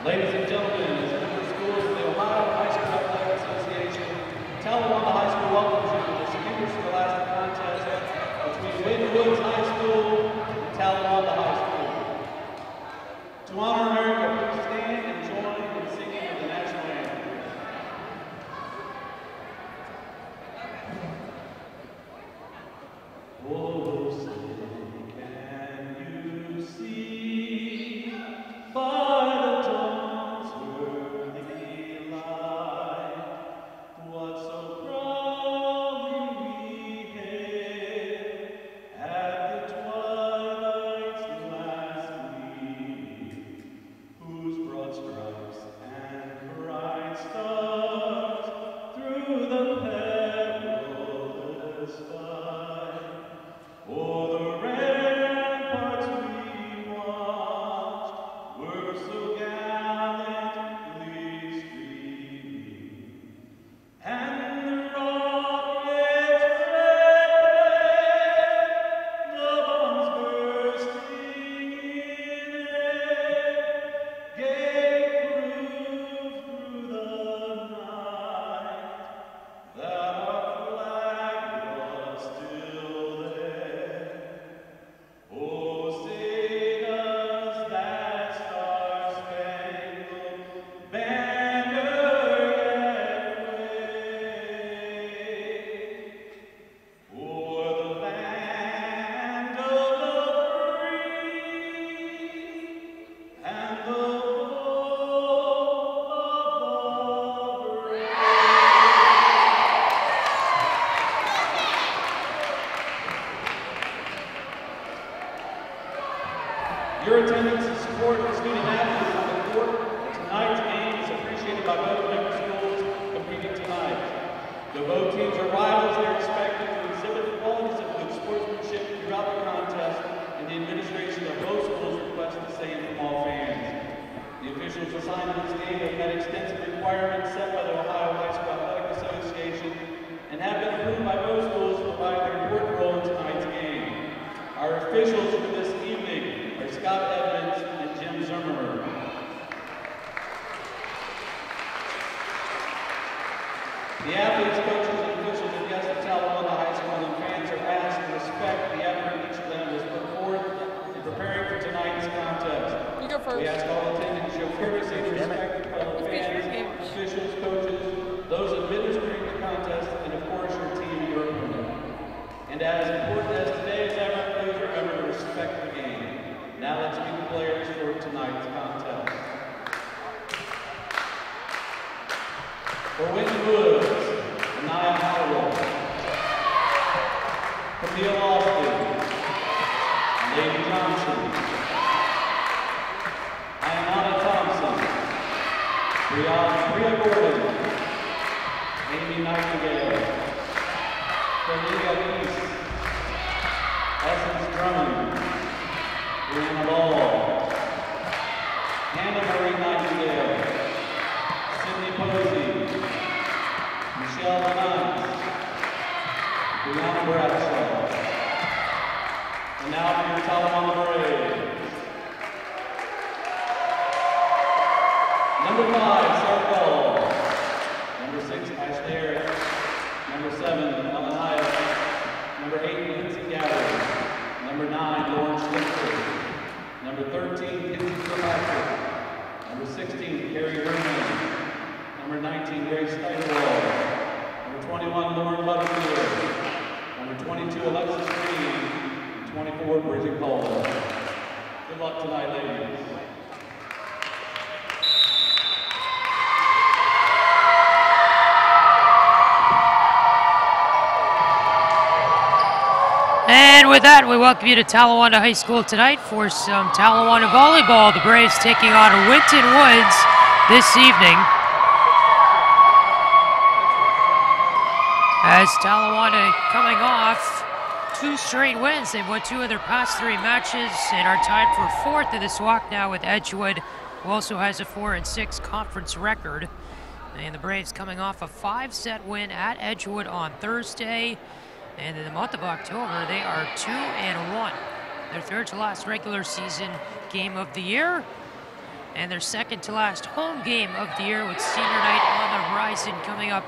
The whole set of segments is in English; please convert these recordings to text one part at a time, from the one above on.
Ladies and gentlemen, as member schools of the Ohio High School Athletic Association, Talawanda High School welcomes you to this interscholastic contest between Winton High School and Talawanda High School. To honor America, please stand and join in singing of the national anthem. Oh, say, can you see by the dawn's early light what so proudly we hailed at the twilight's last gleaming, whose broad stripes and bright stars through the perilous fight o'er the ramparts we watched were so gallantly streaming, and the rockets red, the bombs bursting in air, gave proof through the night that our flag was still there. Oh, say does that star-spangled banner yet wave o'er the land of the free and the hope of the brave? Your attendance and support of the student athletes on the court tonight's game is appreciated by both member schools competing tonight. Though both teams are rivals, they are expected to exhibit qualities of good sportsmanship throughout the contest, and the administration of both schools requests the same from all fans. The officials assigned to this game have met extensive requirements set by the Ohio High School Athletic Association and have been approved by both schools to provide an important role in tonight's game. Our officials for this evening are Scott Evans and Jim Zimmerman. The athletes, coaches, and officials and guests of Talawanda High School and fans are asked to respect the effort each of them has put forth in preparing for tonight's contest. You go first. We ask all attendants to show courtesy and respect to fellow fans, officials, coaches, those administering the contest, and of course your team, your opponent. And as important as today is ever, please remember to respect the game. Now let's meet the players for tonight's contest. For Winton Woods, Anaya Howell, Camille Austin, Lady Johnson, Ayanana Thompson, Bria Gordon, Amy Nightingale, Cornelia Peace, Essence Drummond, Brianna Ball, Hannah Marie Nightingale, Sydney Posey, Michelle Lenant, Brianna Bradshaw. And now for your Talawanda Braves. Number 5, Sarah Ball. Number 6, Ashley Eric. Number 7, Ellen Hyatt. Number 8, Lindsay Gowdy. Number 9, Lauren Schlichter. Number 13, Kinsey Kilpatrick. Number 16, Carrie Herman. Number 19, Grace Steiderwald. Number 21, Lauren Butterfield. Number 22, Alexis Green. And 24, Bridget Caldwell. Good luck tonight, ladies. And with that, we welcome you to Talawanda High School tonight for some Talawanda volleyball. The Braves taking on Winton Woods this evening. As Talawanda coming off 2 straight wins. They've won 2 of their past 3 matches and are tied for 4th in the SWAC now with Edgewood, who also has a 4-6 conference record. And the Braves coming off a 5-set win at Edgewood on Thursday. And in the month of October, they are 2-1. Their 3rd to last regular season game of the year. and their second to last home game of the year with senior night on the horizon coming up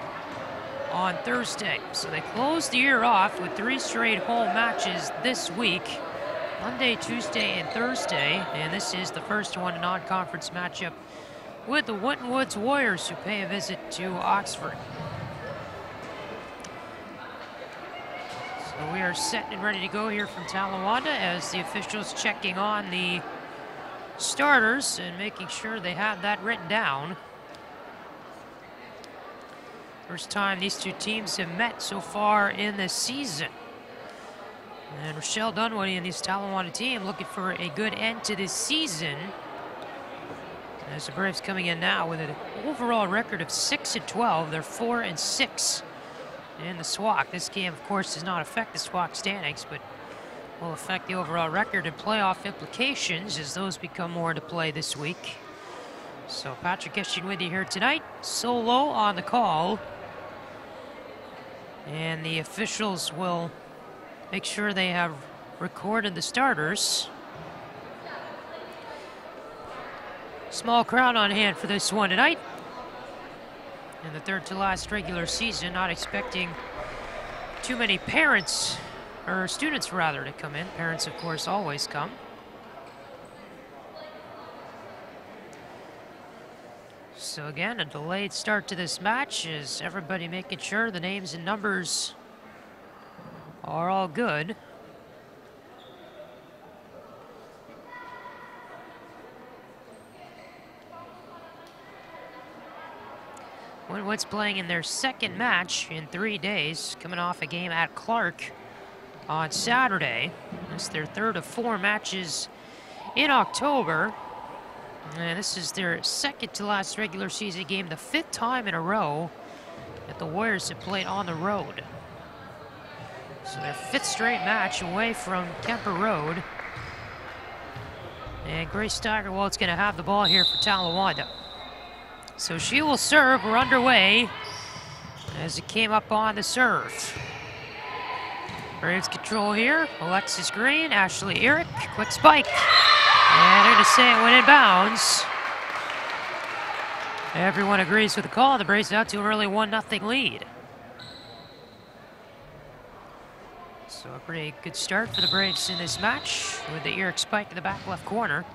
on Thursday. So they closed the year off with 3 straight home matches this week, Monday, Tuesday, and Thursday, and this is the first one, a non-conference matchup with the Winton Woods Warriors, who pay a visit to Oxford. So we are set and ready to go here from Talawanda as the officials checking on the starters and making sure they have that written down. First time these two teams have met so far in this season. And Rochelle Dunwoody and this Talawanda team looking for a good end to this season. As the Braves coming in now with an overall record of 6-12, they're 4-6 in the SWAC. This game, of course, does not affect the SWAC standings, but will affect the overall record and playoff implications as those become more into play this week. So Patrick Eshing with you here tonight, solo on the call. And the officials will make sure they have recorded the starters. Small crowd on hand for this one tonight. In the third to last regular season, not expecting too many parents, or students rather, to come in. Parents, of course, always come. So again, a delayed start to this match is everybody making sure the names and numbers are all good. Winwood's playing in their second match in 3 days, coming off a game at Clark on Saturday. It's their third of 4 matches in October. And this is their second to last regular season game, the 5th time in a row that the Warriors have played on the road. So their 5th straight match away from Kemper Road. And Grace Steigerwald's going to have the ball here for Talawanda. So she will serve. We're underway as it came up on the serve. Braves control here. Alexis Green, Ashley Eric, quick spike. And they're going to say it went in bounds. Everyone agrees with the call. The Braves out to an early 1-0 lead. So a pretty good start for the Braves in this match with the Eric spike in the back left corner.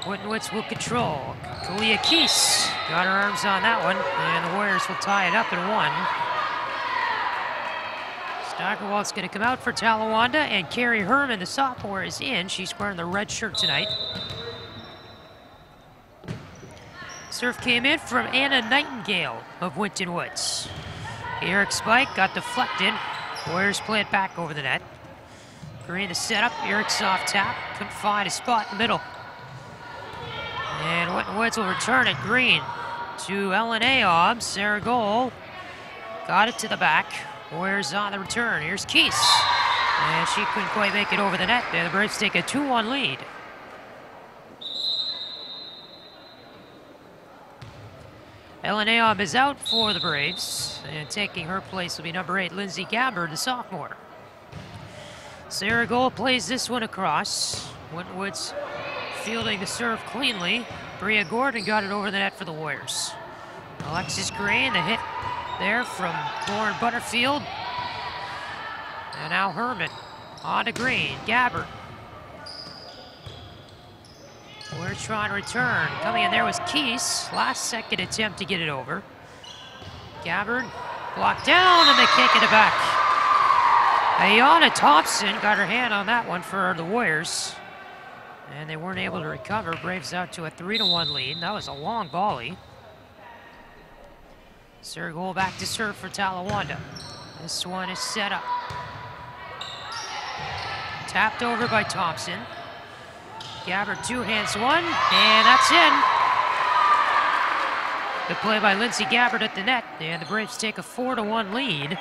Winton Woods will control. Kalia Keese got her arms on that one, and the Warriors will tie it up at 1. Steigerwald's going to come out for Talawanda, and Carrie Herman, the sophomore, is in. She's wearing the red shirt tonight. Serve came in from Anna Nightingale of Winton Woods. Eric spike got deflected. Warriors play it back over the net. Green the setup. Eric's off tap. Couldn't find a spot in the middle. And Winton Woods will return it. Green to Ellen Aob. Sarah Goal got it to the back. Warriors on the return. Here's Keese. And she couldn't quite make it over the net. And the Braves take a 2-1 lead. Ellen Aob is out for the Braves. And taking her place will be number 8, Lindsay Gabbard, the sophomore. Sarah Goal plays this one across. Winton Woods fielding the serve cleanly. Bria Gordon got it over the net for the Warriors. Alexis Green, the hit there from Lauren Butterfield. And now Herman on to Green. Gabbard. Warriors trying to return. Coming in there was Keese. Last second attempt to get it over. Gabbard blocked down, and they can't get it back. Ayana Thompson got her hand on that one for the Warriors. And they weren't able to recover. Braves out to a 3-1 lead. That was a long volley. Sarah Goal back to serve for Talawanda. This one is set up. Tapped over by Thompson. Gabbard two-hands one, and that's in. Good play by Lindsay Gabbard at the net, and the Braves take a 4-1 lead.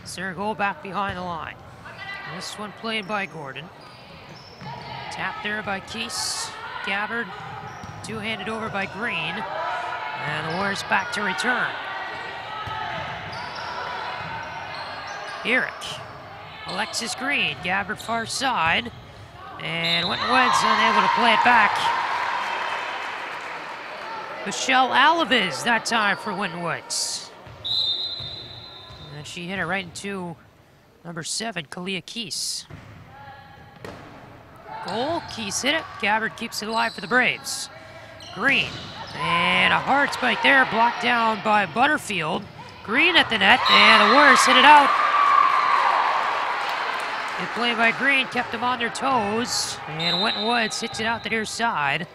Sarah Goal back behind the line. This one played by Gordon. Tapped there by Keese. Gabbard, two-handed over by Green. And the Warriors back to return. Eric. Alexis Green. Gabbard far side. And Winton Woods unable to play it back. Michelle Alaviz that time for Winton Woods. And she hit it right into number 7, Kalia Keese. Goal, Keese hit it. Gabbard keeps it alive for the Braves. Green. And a hard spike there, blocked down by Butterfield. Green at the net, and the Warriors hit it out. Good play by Green, kept them on their toes. And Winton Woods hits it out the near side.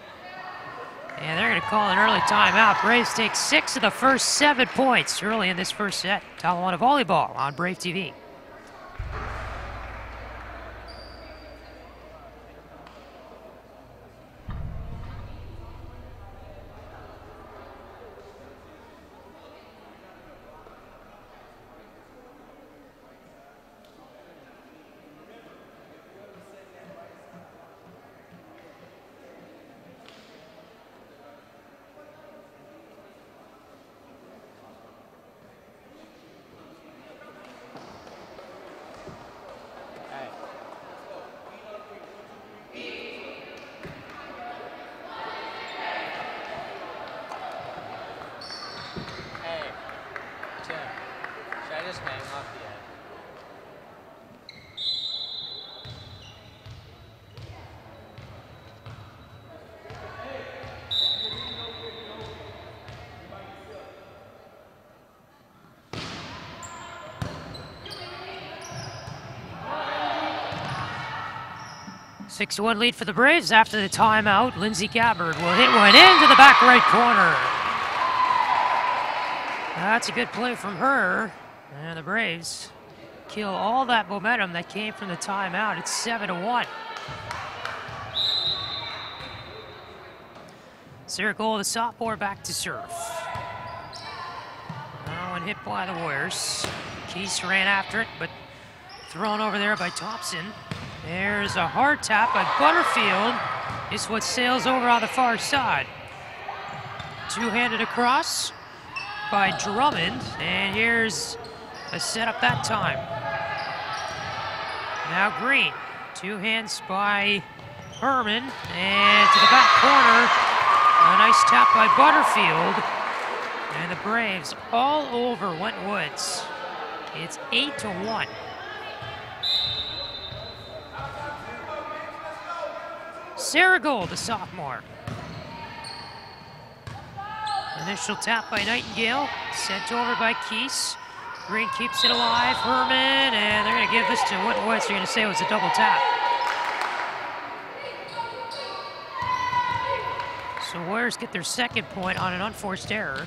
And they're going to call an early timeout. Braves take 6 of the first 7 points early in this first set. Talawanda Volleyball on Brave TV. Six-1 lead for the Braves after the timeout. Lindsay Gabbard will hit one into the back right corner. That's a good play from her. And the Braves kill all that momentum that came from the timeout. It's 7-1. Sarah Gold, the sophomore, back to serve. Now one hit by the Warriors. Keese ran after it, but thrown over there by Thompson. There's a hard tap by Butterfield. Is what sails over on the far side. Two-handed across by Drummond, and here's a setup that time. Now Green, two hands by Herman, and to the back corner, a nice tap by Butterfield, and the Braves all over Winton Woods. It's 8-1. Sarah Gold, the sophomore. Initial tap by Nightingale, sent over by Keese. Green keeps it alive, Herman, and they're going to give this to Winton Woods. They're going to say it was a double tap. So Warriors get their second point on an unforced error.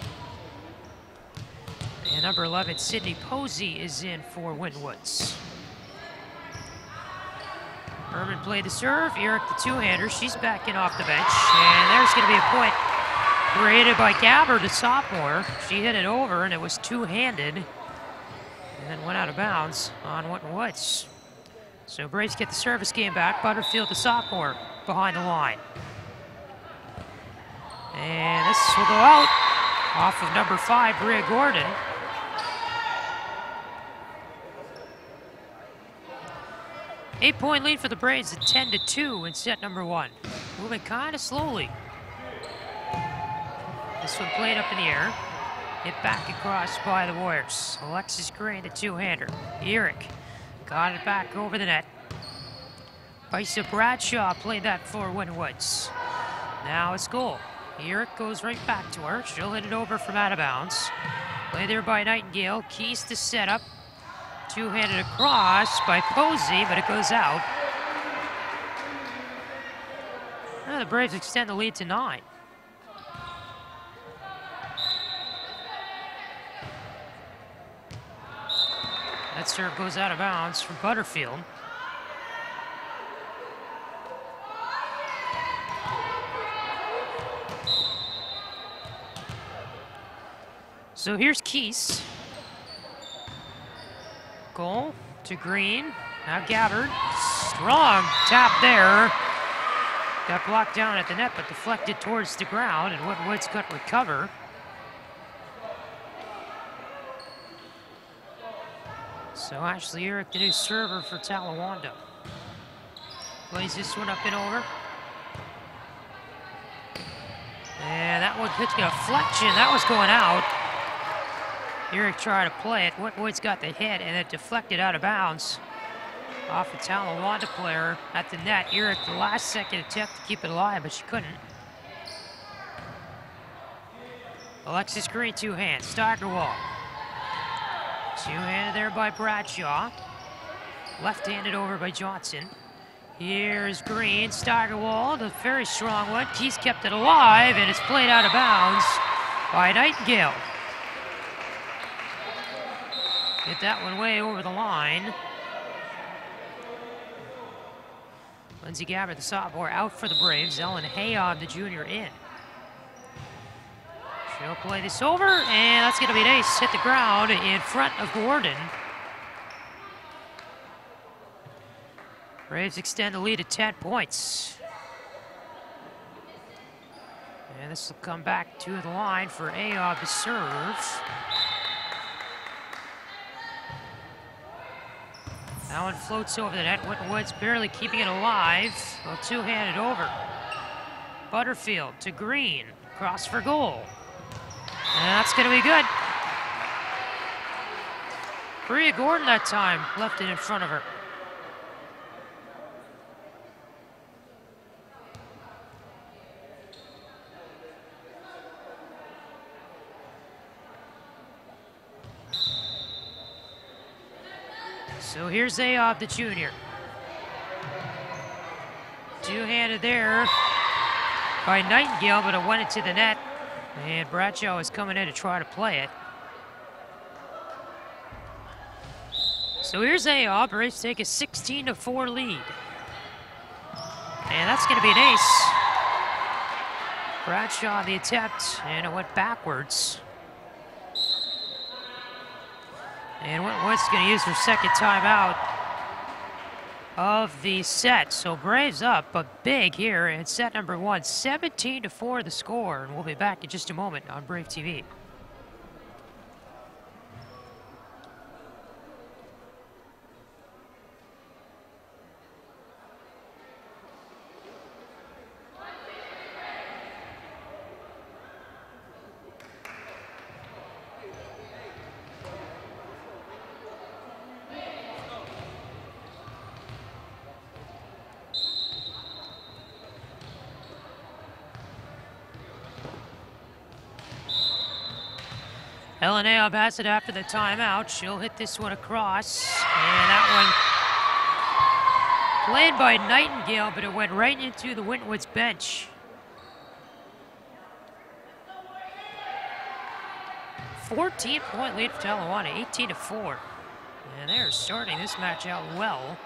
And number 11, Sydney Posey, is in for Winton Woods. Herman played the serve, Eric the two-hander, she's backing off the bench, and there's going to be a point created by Gabbard, the sophomore. She hit it over, and it was two-handed, and then went out of bounds on Winton Woods. So Braves get the service game back. Butterfield, the sophomore, behind the line. And this will go out off of number 5, Bria Gordon. Eight-point lead for the Braves at 10-2 in set number 1. Moving kind of slowly. This one played up in the air. Hit back across by the Warriors. Alexis Green, the two-hander. Eric got it back over the net. Bisa Bradshaw played that for Winton Woods. Now it's goal. Eric goes right back to her. She'll hit it over from out of bounds. Play there by Nightingale. Keese to set up. Two-handed across by Posey, but it goes out. Now the Braves extend the lead to 9. That serve goes out of bounds for Butterfield. So here's Keese. Goal to Green. Now Gabbard. Strong tap there. Got blocked down at the net, but deflected towards the ground, and Winton Woods couldn't recover. So Ashley Eric, the new server for Talawanda. Plays this one up and over. And that one pitch got a flexion. That was going out. Eric tried to play it. Whitwood's got the hit, and it deflected out of bounds off a Talawanda player at the net. Eric, the last second attempt to keep it alive, but she couldn't. Alexis Green, two-hand. Steigerwald. Two-handed there by Bradshaw. Left-handed over by Johnson. Here's Green. Steigerwald, a very strong one. Keys kept it alive, and it's played out of bounds by Nightingale. Hit that one way over the line. Lindsay Gabbard, the sophomore, out for the Braves. Ellen Hayob, the junior, in. She'll play this over, and that's going to be an ace. Hit the ground in front of Gordon. Braves extend the lead to 10 points. And this will come back to the line for Ayob to serve. That one floats over the net. Winton barely keeping it alive. Well, two-handed over. Butterfield to Green. Cross for goal. And that's going to be good. Bria Gordon that time left it in front of her. So here's Ayob, the junior. Two-handed there by Nightingale, but it went into the net. And Bradshaw is coming in to try to play it. So here's Ayob. Braves take a 16-4 lead. And that's going to be an ace. Bradshaw on the attempt, and it went backwards. And Whitwood's going to use her second timeout of the set. So Braves up, but big here in set number one. 17-4 the score. And we'll be back in just a moment on Brave TV. Ellen Ayob has it after the timeout. She'll hit this one across. And that one played by Nightingale, but it went right into the Winton's bench. 14-point lead for Talawanda, 18-4. And they're starting this match out well.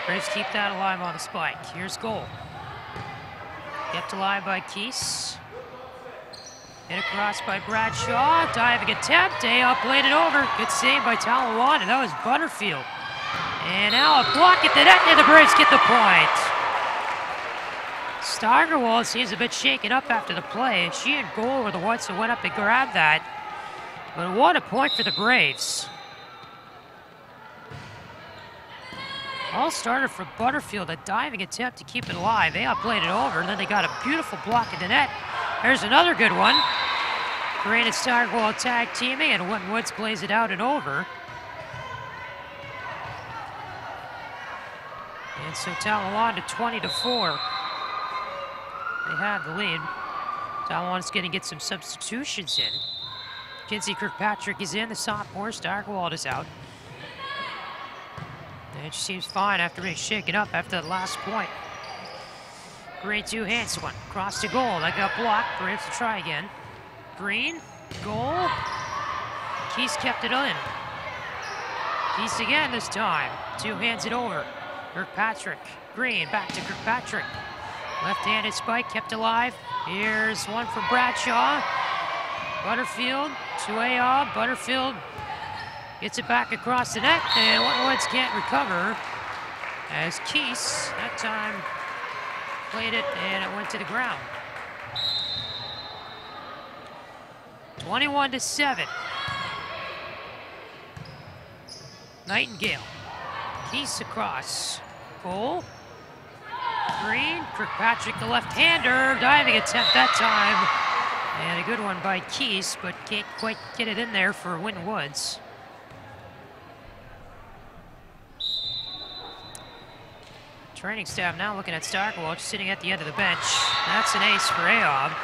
Braves keep that alive on the spike. Here's goal. Kept alive by Keese. Hit across by Bradshaw. Diving attempt. Ayob played it over. Good save by Talawanda. That was Butterfield. And now a block at the net, and the Braves get the point. Steigerwald seems a bit shaken up after the play. She and goal were the ones who went up and grabbed that. But what a point for the Braves. All started for Butterfield, a diving attempt to keep it alive. Ayob played it over, and then they got a beautiful block in the net. There's another good one. Green and Steigerwald tag teaming, and Winton plays it out and over. And so Talawanda 20-4. They have the lead. Talawanda's going to get some substitutions in. Kinsey Kirkpatrick is in, the sophomore. Steigerwald is out. And she seems fine after being shaken up after that last point. Green two-hands one. Cross to goal. That got blocked. Braves to try again. Green. Goal. Keese kept it in. Keese again this time. Two hands it over. Kirkpatrick. Green back to Kirkpatrick. Left-handed spike kept alive. Here's one from Bradshaw. Butterfield to Ayob. Butterfield gets it back across the net, and Winton can't recover as Keese, that time, played it, and it went to the ground. 21-7. Nightingale. Keys across. Cole. Green. Kirkpatrick, the left-hander. Diving attempt that time. And a good one by Keys, but can't quite get it in there for Winton Woods. Training staff now looking at Stockwell, sitting at the end of the bench. That's an ace for Ayob.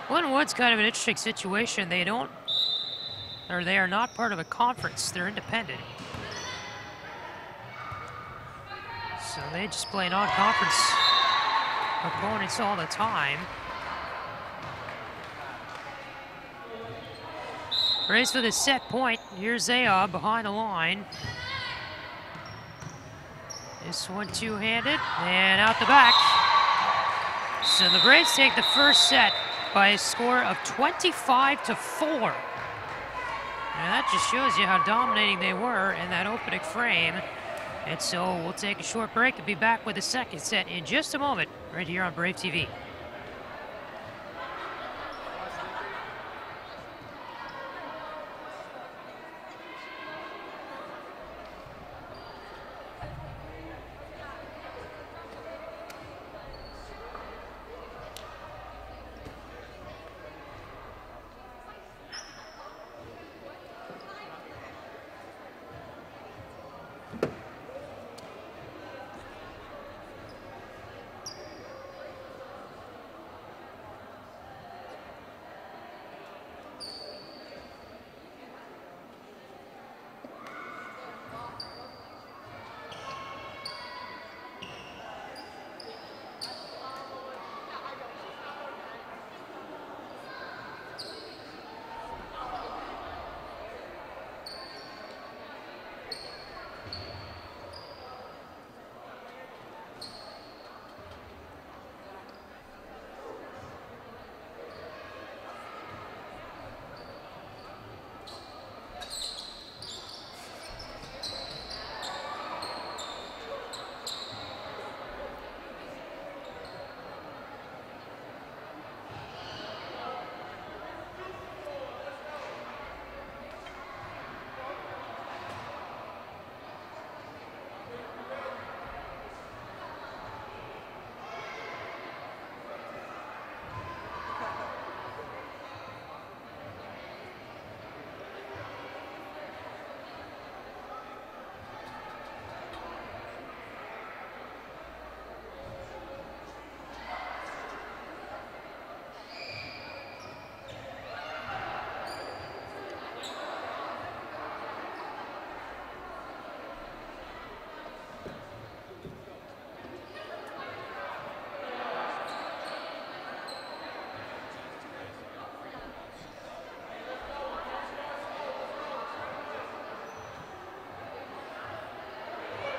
Winton Woods kind of an interesting situation. They are not part of a conference. They're independent. So they just play non-conference opponents all the time. Race for the set point. Here's Ayob behind the line. This one two-handed and out the back. So the Braves take the first set by a score of 25-4. And that just shows you how dominating they were in that opening frame. And so we'll take a short break and be back with the second set in just a moment, right here on Brave TV.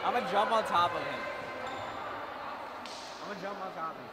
I'm gonna jump on top of him. I'm gonna jump on top of him.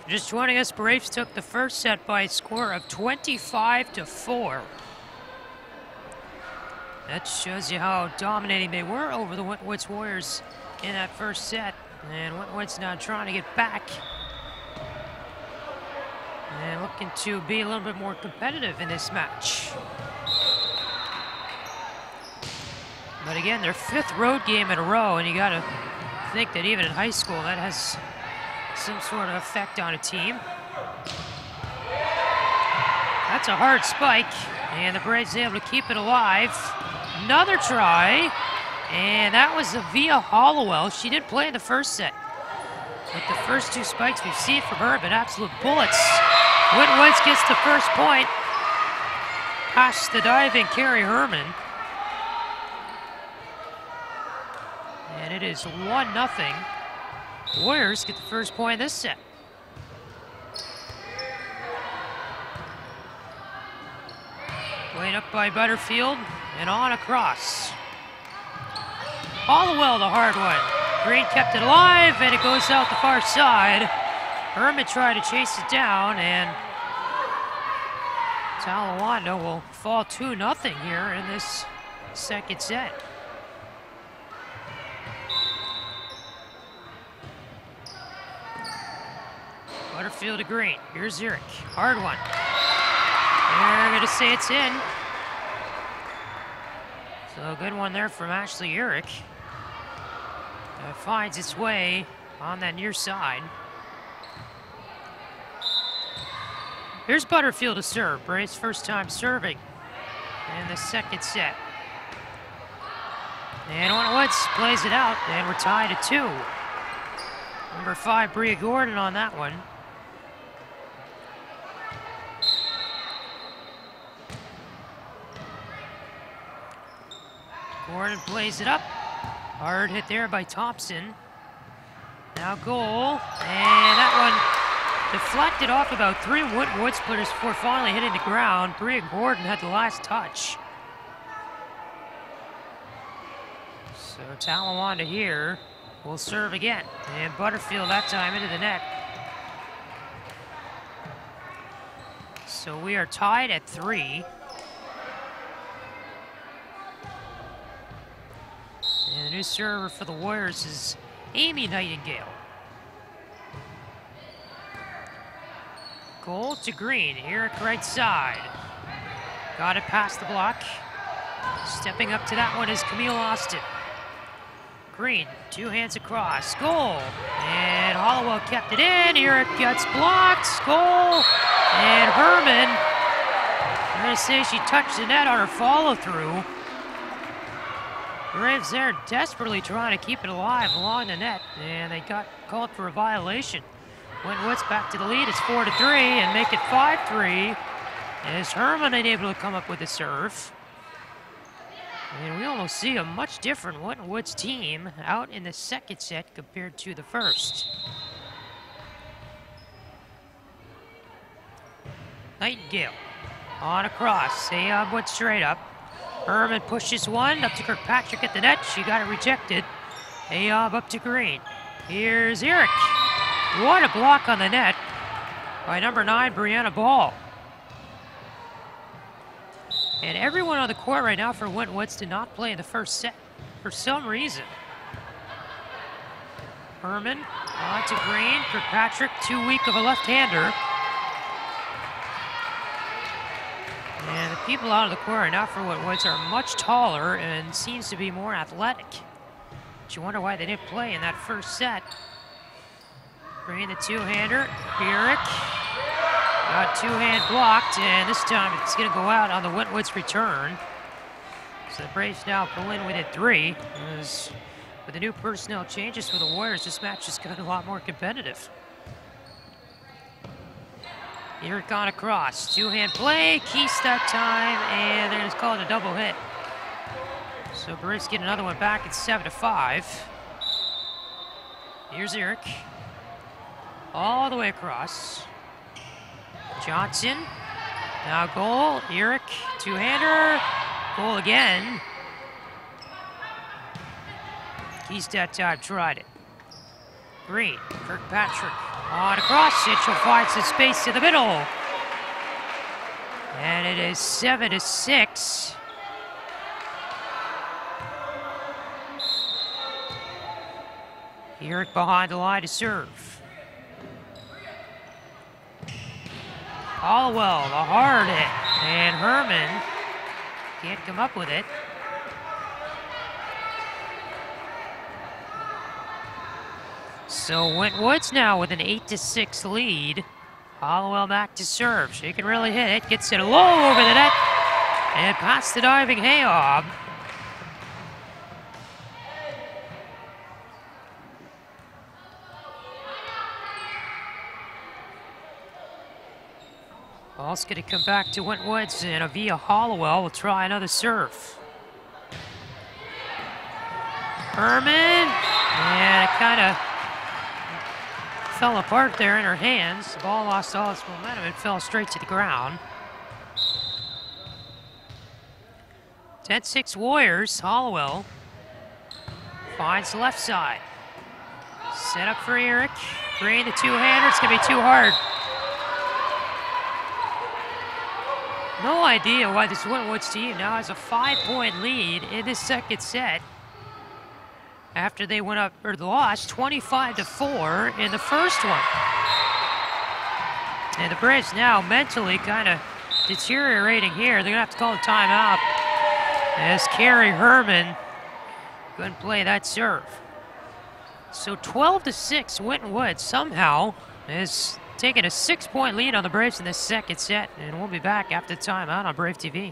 Just joining us, Braves took the first set by a score of 25-4. That shows you how dominating they were over the Winton Woods Warriors in that first set. And Winton Woods now trying to get back and looking to be a little bit more competitive in this match. But again, their fifth road game in a row, and you got to think that even in high school, that has some sort of effect on a team. That's a hard spike, and the Braves able to keep it alive. Another try, and that was via Hollowell. She did play in the first set, but the first 2 spikes we've seen from her have been absolute bullets. Winton Woods gets the first point, past the diving Carrie Herman. And it is 1-0. Warriors get the first point in this set. Played up by Butterfield and on across. Hollowell, the hard one. Green kept it alive and it goes out the far side. Herman tried to chase it down and Talawanda will fall 2-0 here in this second set. Butterfield to Green. Here's Zurich. Hard one. They're going to say it's in. So a good one there from Ashley Urich. It finds its way on that near side. Here's Butterfield to serve. Braves' first time serving in the second set. And Winton Woods plays it out, and we're tied at 2. Number 5, Bria Gordon on that one. Gordon plays it up. Hard hit there by Thompson. Now goal, and that one deflected off about 3 Winton Woods players before finally hitting the ground. Bria Gordon had the last touch. So Talawanda here will serve again, and Butterfield that time into the net. So we are tied at 3. And the new server for the Warriors is Amy Nightingale. Goal to Green, Eric right side. Got it past the block. Stepping up to that one is Camille Austin. Green, 2 hands across, goal. And Hollowell kept it in, Eric gets blocked, goal. And Herman, I'm gonna say she touched the net on her follow through. Braves there desperately trying to keep it alive along the net, and they got called for a violation. Winton Woods back to the lead, it's 4-3, and make it 5-3 as Herman unable to come up with a serve. And we almost see a much different Winton Woods team out in the second set compared to the first. Nightingale on across, Ayab went straight up. Herman pushes one up to Kirkpatrick at the net. She got it rejected. Ayob up to Green. Here's Eric. What a block on the net by number 9, Brianna Ball. And everyone on the court right now for Winton Woods did not play in the first set for some reason. Herman on to Green. Kirkpatrick too weak of a left-hander. And the people out of the court right now for Winton Woods are much taller and seems to be more athletic. But you wonder why they didn't play in that first set. Green the 2-hander. Eric got 2-hand blocked, and this time it's going to go out on the Winton Woods return. So the Braves now pull in within 3. As with the new personnel changes for the Warriors, this match has gotten a lot more competitive. Eric on across, 2-hand play, Keast that time, and they're just calling a double hit. So Braves get another one back, it's 7-5. Here's Eric, all the way across. Johnson, now goal, Eric, 2-hander, goal again. Keast that time tried it. Green, Kirkpatrick. On across, Mitchell finds the space in the middle. And it is 7-6. Eric behind the line to serve. Hollowell, the hard hit. And Herman can't come up with it. So Wentwood's now with an 8-6 lead. Hollowell back to serve. She can really hit it. Gets it low over the net. And past the diving Hayob. Ball's going to come back to Wentwoods, and Avia Hollowell will try another serve. Herman, and it kind of fell apart there in her hands. The ball lost all its momentum and fell straight to the ground. 10-6 Warriors. Hollowell finds the left side. Set up for Eric. Green, the two-hander. It's going to be too hard. No idea why this Wentwoods team now has a 5-point lead in this second set after they went up, or lost 25-4 in the first one. And the Braves now mentally kind of deteriorating here. They're gonna have to call a timeout as Carrie Herman couldn't play that serve. So 12-6, Winton Woods somehow is taking a 6-point lead on the Braves in the second set, and we'll be back after the timeout on Brave TV.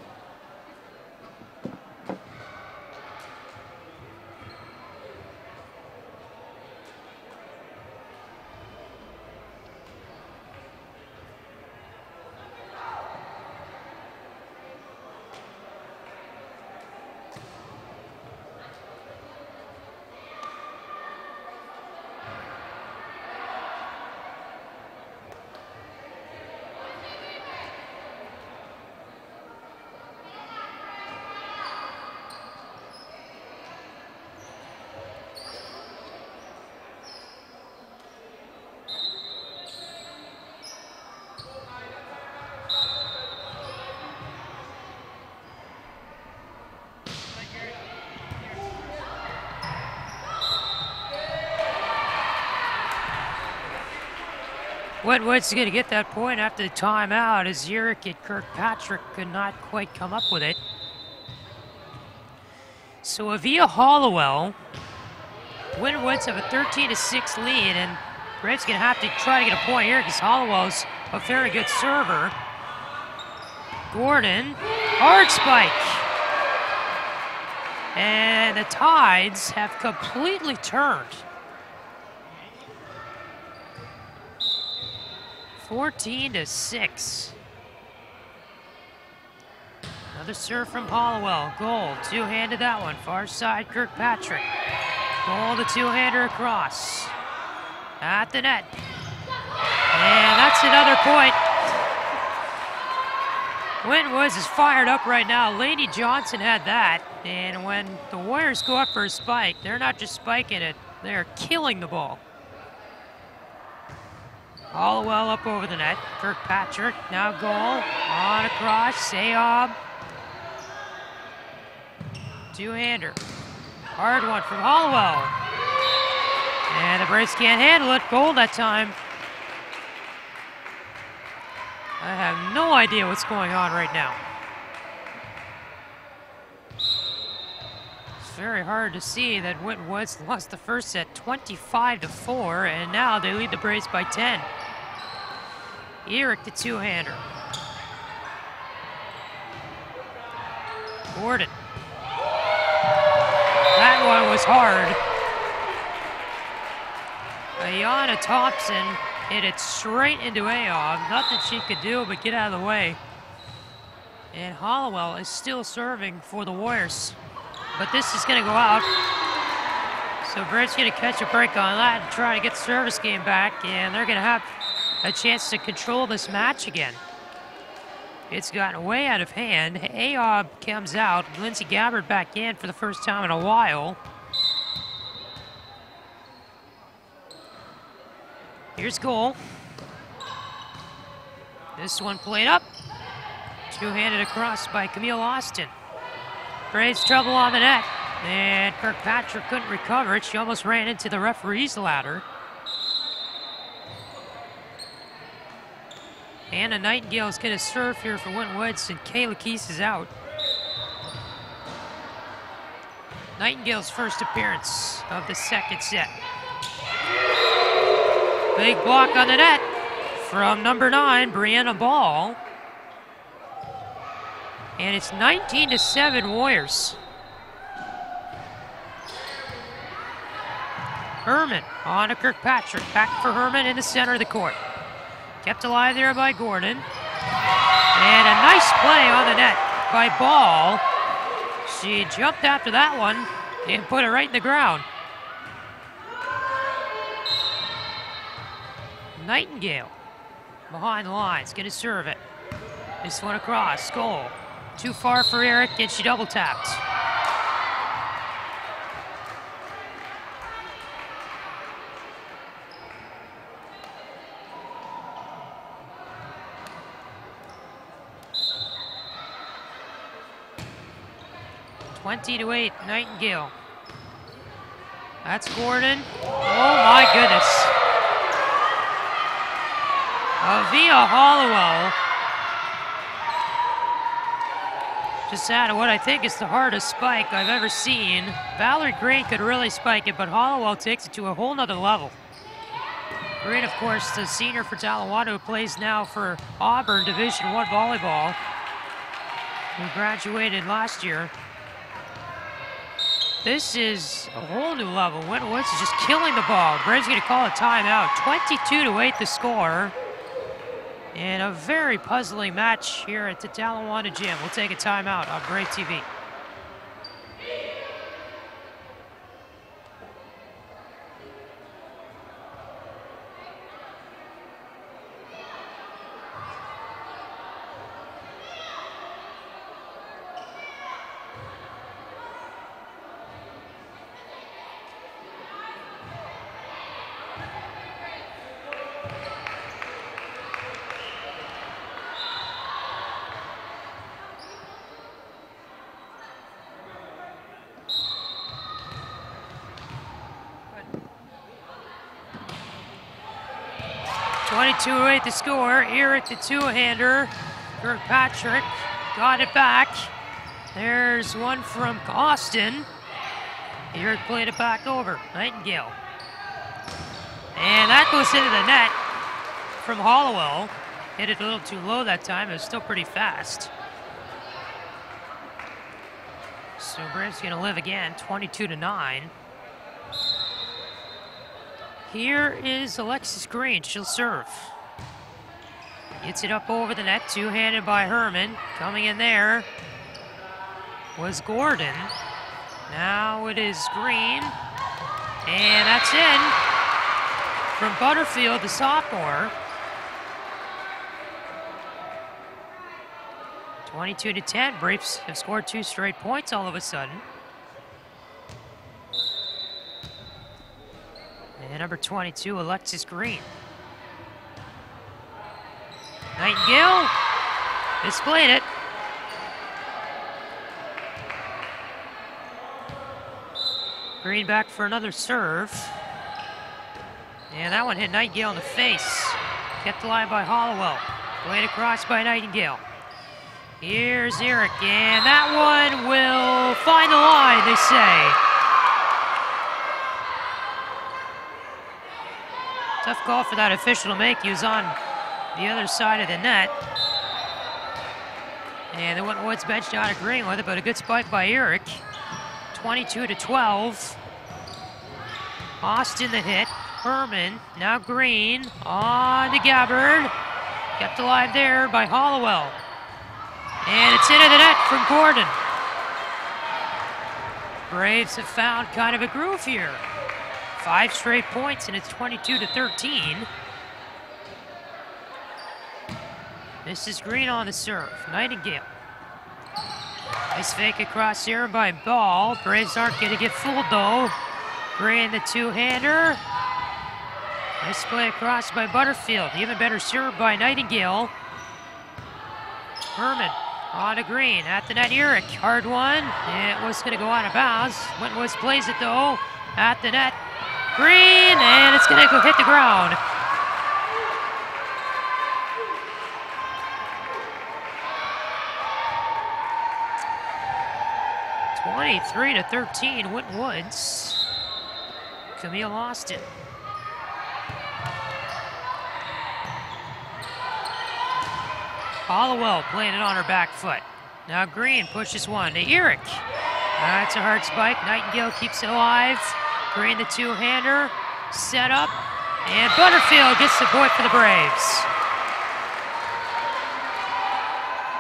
Wentwood's going to get that point after the timeout as Zurich and Kirkpatrick could not quite come up with it. So Avia Hollowell, Wentwoods have a 13-6 lead, and Braves going to have to try to get a point here because Hollowell's a very good server. Gordon, hard spike. And the tides have completely turned. 14-6. Another serve from Hollowell. Gold, two-handed that one. Far side, Kirkpatrick. Gold, the two-hander across. At the net. And that's another point. Wentwoods is fired up right now. Lady Johnson had that. And when the Warriors go up for a spike, they're not just spiking it, they're killing the ball. Hollowell up over the net. Kirkpatrick, now goal. On across, Sayob. Two-hander. Hard one from Hollowell. And the Braves can't handle it. Goal that time. I have no idea what's going on right now. It's very hard to see that Winton Woods lost the first set 25-4, and now they lead the Braves by 10. Eric, the two-hander. Gordon. That one was hard. Ayanna Thompson hit it straight into Ayob. Nothing she could do but get out of the way. And Hollowell is still serving for the Warriors. But this is going to go out. So Braves going to catch a break on that and try to get the service game back. And they're going to have a chance to control this match again. It's gotten way out of hand. Ayob comes out. Lindsey Gabbard back in for the first time in a while. Here's goal. This one played up. Two-handed across by Camille Austin. Braves trouble on the net. And Kirkpatrick couldn't recover it. She almost ran into the referee's ladder. Anna Nightingale's going to serve here for Winton Woods, and Kayla Keese is out. Nightingale's first appearance of the second set. Big block on the net from number 9, Brianna Ball. And it's 19-7 Warriors. Herman on to Kirkpatrick. Back for Herman in the center of the court. Kept alive there by Gordon. And a nice play on the net by Ball. She jumped after that one and put it right in the ground. Nightingale behind the lines, gonna serve it. This one across, goal. Too far for Eric, and she double tapped. (20-8), Nightingale. That's Gordon. Oh my goodness. Avia Hollowell just had what I think is the hardest spike I've ever seen. Valerie Green could really spike it, but Hollowell takes it to a whole nother level. Green, of course, the senior for Talawanda, who plays now for Auburn Division I volleyball, who graduated last year. This is a whole new level. Winton Woods is just killing the ball. Braves going to call a timeout. 22-8 the score. And a very puzzling match here at the Talawanda Gym. We'll take a timeout on Brave TV. (22-8) the score. Eric the two-hander. Kirkpatrick got it back. There's one from Austin. Eric played it back over. Nightingale. And that goes into the net from Hollowell. Hit it a little too low that time. It was still pretty fast. So Braves going to live again, 22-9. Here is Alexis Green. She'll serve. Gets it up over the net, two-handed by Herman. Coming in there was Gordon. Now it is Green. And that's in from Butterfield, the sophomore. 22-10. Braves have scored 2 straight points all of a sudden. And number 22, Alexis Green. Nightingale displayed it. Green back for another serve. And that one hit Nightingale in the face. Kept alive by Hollowell. Played across by Nightingale. Here's Eric, and that one will find the line, they say. Tough call for that official to make. He was on the other side of the net. And the Winton Woods bench not agreeing with it, but a good spike by Eric. 22-12. Austin the hit. Herman, now Green on to Gabbard. Kept alive there by Hollowell. And it's into the net from Gordon. Braves have found kind of a groove here. 5 straight points, and it's 22-13. This is Green on the serve. Nightingale. Nice fake across here by Ball. Braves aren't going to get fooled, though. Green, the two-hander. Nice play across by Butterfield. Even better serve by Nightingale. Herman on to Green. At the net, Eric. Hard one. It was going to go out of bounds. Winton Woods plays it, though. At the net. Green, and it's going to go hit the ground. (23-13), Winton Woods. Camille Austin. Hollowell playing it on her back foot. Now Green pushes one to Eric. That's a hard spike. Nightingale keeps it alive. Green the two-hander. Set up. And Butterfield gets the point for the Braves.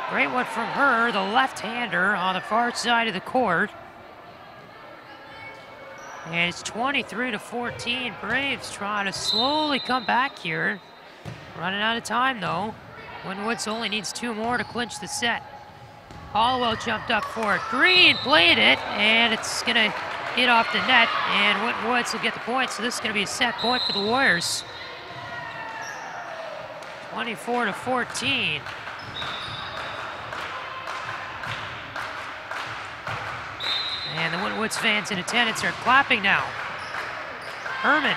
Great one from her, the left-hander on the far side of the court. And it's 23-14. Braves trying to slowly come back here. Running out of time though. Winwoods only needs 2 more to clinch the set. Hollowell jumped up for it. Green played it, and it's gonna hit off the net, and Winwoods will get the point, so this is gonna be a set point for the Warriors. 24-14. And the Winwoods fans in attendance are clapping now. Herman,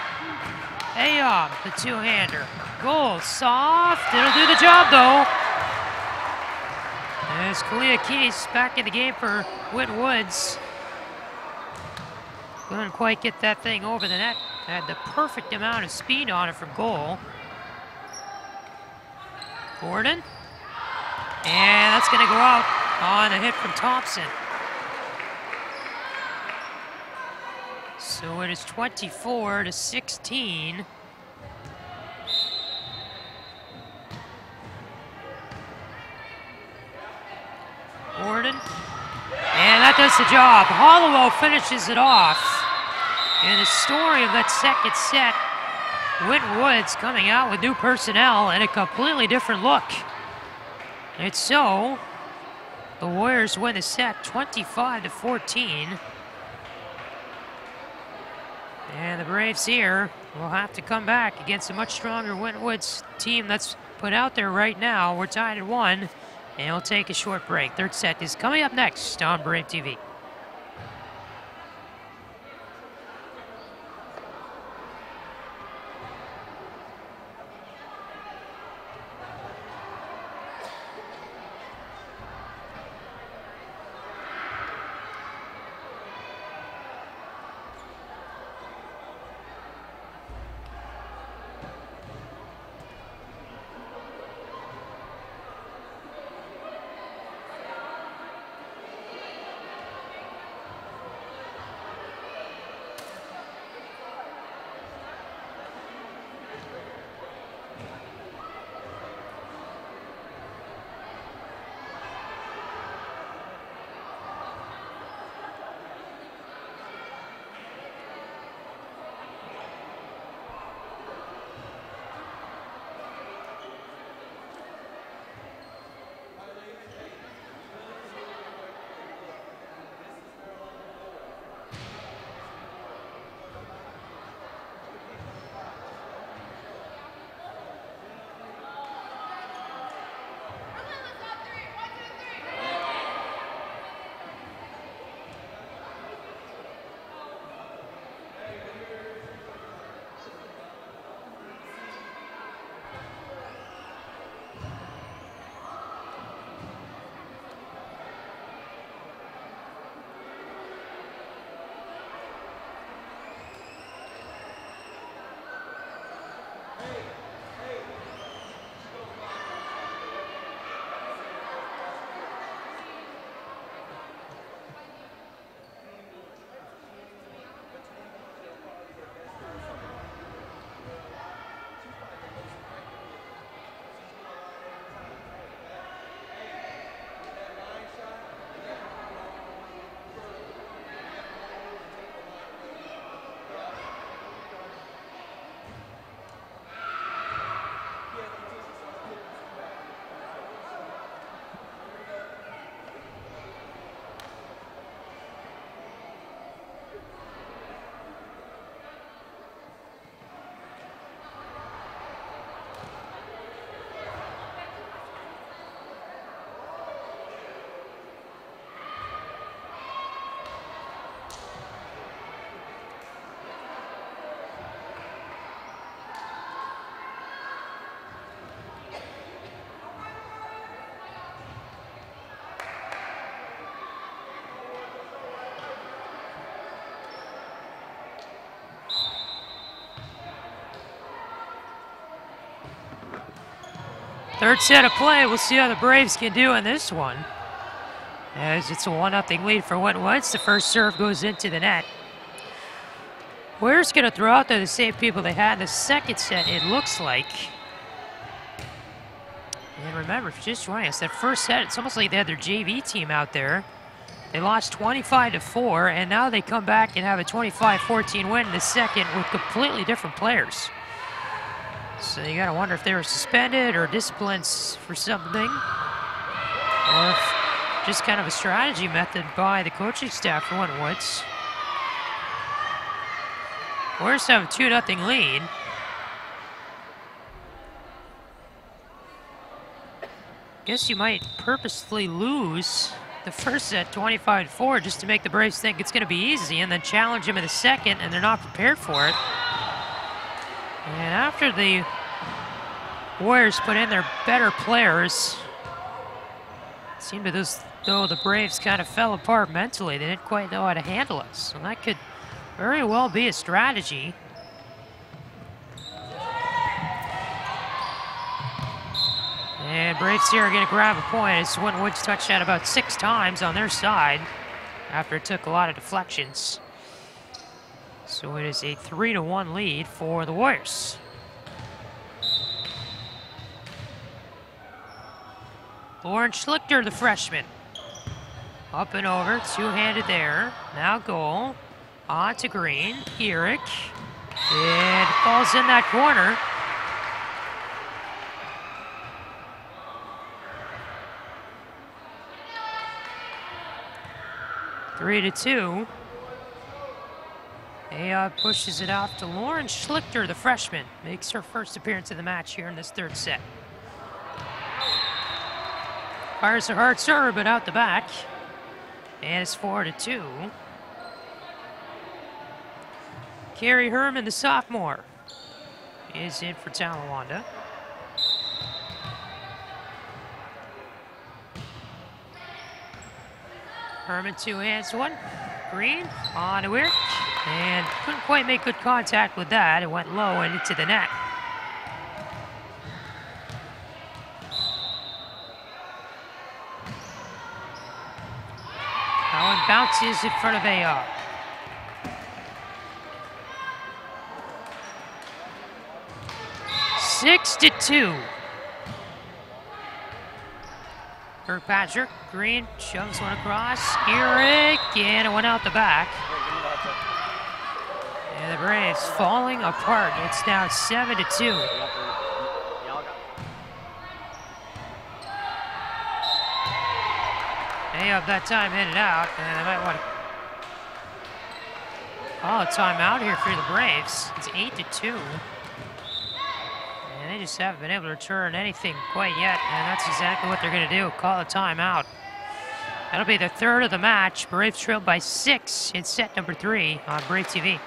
Ayob, the two-hander. Goal, soft, it'll do the job though. As Kalia Keys back in the game for Winwoods. Couldn't quite get that thing over the net. Had the perfect amount of speed on it for goal. Gordon. And that's gonna go out on a hit from Thompson. So it is 24-16. Gordon. And that does the job. Hollowell finishes it off. And the story of that second set, Winwoods coming out with new personnel and a completely different look. And so, the Warriors win the set 25-14. And the Braves here will have to come back against a much stronger Winwoods team that's put out there right now. We're tied at 1, and we'll take a short break. Third set is coming up next on Brave TV. Third set of play. We'll see how the Braves can do in this one. As it's a 1-0 lead for Winton. The first serve goes into the net. Warriors going to throw out there the same people they had in the second set, it looks like. And remember, if you're just joining us, that first set, it's almost like they had their JV team out there. They lost 25-4, and now they come back and have a 25-14 win in the second with completely different players. So you gotta wonder if they were suspended or disciplined for something, or if just kind of a strategy method by the coaching staff for Winton. Warriors have a 2-0 lead. Guess you might purposefully lose the first set 25-4 just to make the Braves think it's going to be easy and then challenge them in the second, and they're not prepared for it. And after the Warriors put in their better players, it seemed as though the Braves kind of fell apart mentally. They didn't quite know how to handle us. And that could very well be a strategy. And Braves here are going to grab a point as Winton's touched that about 6 times on their side after it took a lot of deflections. So it is a 3-1 lead for the Warriors. Lauren Schlichter, the freshman. Up and over, two-handed there. Now goal. On to Green. Eric. And falls in that corner. Three to 2. Ayod pushes it out to Lauren Schlichter, the freshman. Makes her first appearance of the match here in this third set. Fires a hard serve, but out the back. And it's 4 to 2. Carrie Herman, the sophomore, is in for Talawanda. Herman two-hands one. Green on to Eric. And couldn't quite make good contact with that. It went low and into the net. That one bounces in front of AR. Six to 2. Kirkpatrick, Green shoves one across. Eric, and it went out the back. And the Braves falling apart. It's now 7 to 2. Ayub that time hit it out, and they might want to call a timeout here for the Braves. It's 8 to 2. And they just haven't been able to return anything quite yet, and that's exactly what they're going to do, call a timeout. That'll be the third of the match. Braves trailed by 6 in set number 3 on Brave TV.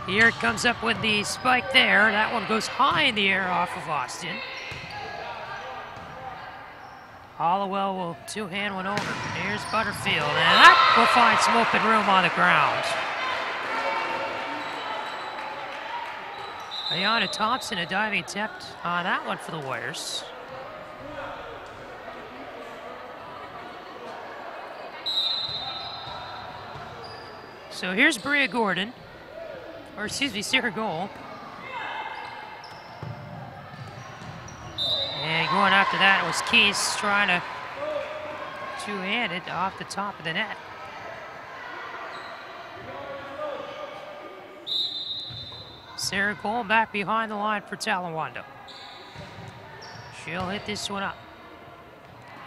Here it comes up with the spike there. That one goes high in the air off of Austin. Hollowell will two-hand one over. Here's Butterfield, and that will find some open room on the ground. Ayana Thompson, a diving attempt on that one for the Warriors. So here's Bria Gordon. Or excuse me, Sarah Goal. And going after that was Keys trying to two-hand it off the top of the net. Sarah Goal back behind the line for Talawanda. She'll hit this one up.